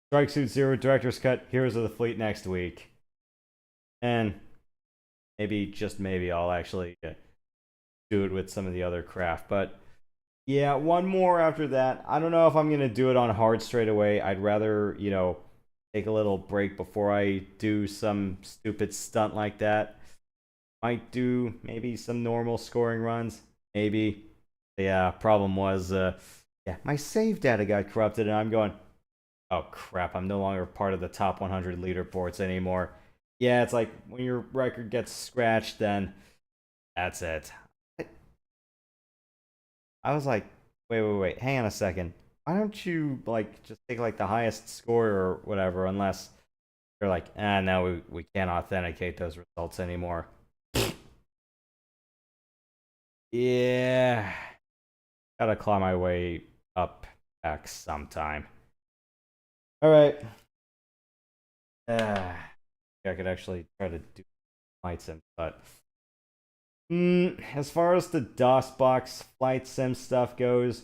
Strike Suit Zero Director's Cut, Heroes of the Fleet next week. And maybe, just maybe, I'll actually do it with some of the other craft. But, yeah, one more after that. I don't know if I'm going to do it on hard straight away. I'd rather, take a little break before I do some stupid stunt like that. Might do maybe some normal scoring runs. Maybe. Yeah, problem was, my save data got corrupted, and I'm going, oh crap, I'm no longer part of the top 100 leaderboards anymore. Yeah, it's like, when your record gets scratched, then that's it. I was like, wait, hang on a second. Why don't you, just take, the highest score or whatever, unless you're like, no, we can't authenticate those results anymore. Yeah. Gotta claw my way up back sometime. Alright. I could actually try to do flight sim, but as far as the DOSBox flight sim stuff goes,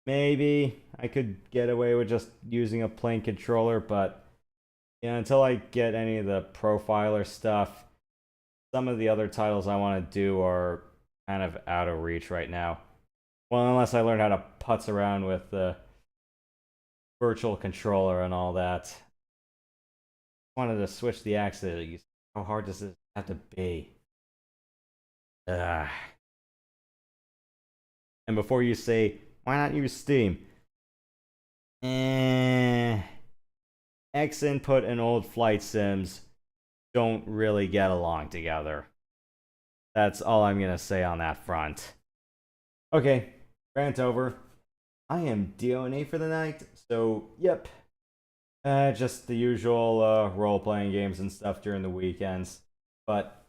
maybe I could get away with just using a plain controller, but until I get any of the profiler stuff, some of the other titles I want to do are kind of out of reach right now. Well, unless I learn how to putz around with the virtual controller and all that. I wanted to switch the axis. How hard does this have to be? And before you say, why not use Steam? X input and old flight sims don't really get along together. That's all I'm going to say on that front. Okay. Rant over. I am DONA for the night, so yep. Just the usual role-playing games and stuff during the weekends. But,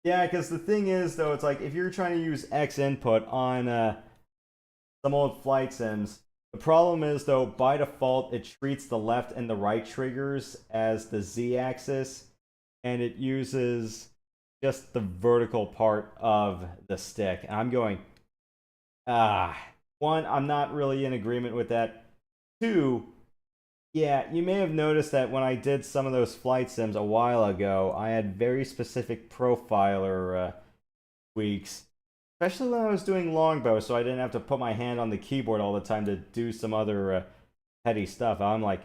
Yeah, because the thing is, though, it's like if you're trying to use X input on some old flight sims, the problem is, though, by default, it treats the left and the right triggers as the Z axis, and it uses just the vertical part of the stick. And I'm going, one, I'm not really in agreement with that. Two, yeah, you may have noticed that when I did some of those flight sims a while ago, I had very specific profiler tweaks, especially when I was doing longbow, so I didn't have to put my hand on the keyboard all the time to do some other petty stuff. I'm like,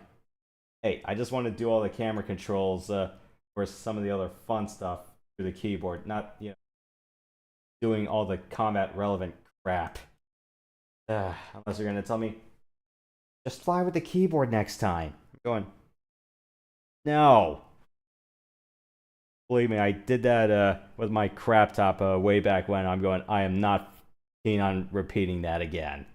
hey, I just want to do all the camera controls for some of the other fun stuff through the keyboard, not doing all the combat relevant crap. Unless you're gonna tell me, just fly with the keyboard next time. I'm going, no. Believe me, I did that with my crap top way back when. I'm going, I am not keen on repeating that again.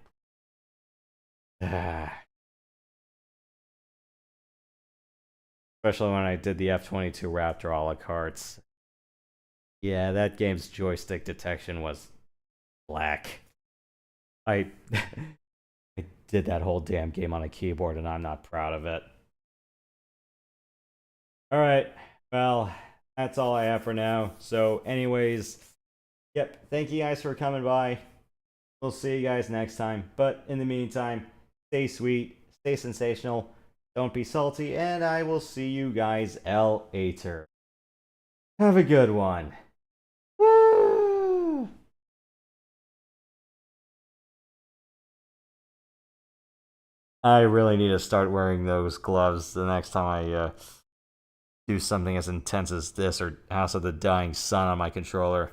Especially when I did the F-22 Raptor a la cartes. Yeah, that game's joystick detection was black. I did that whole damn game on a keyboard, and I'm not proud of it. Alright, well, that's all I have for now. So, anyways, yep, thank you guys for coming by. We'll see you guys next time. But in the meantime, stay sweet, stay sensational, don't be salty, and I will see you guys later. Have a good one. Woo! I really need to start wearing those gloves the next time I do something as intense as this or House of the Dying Sun on my controller.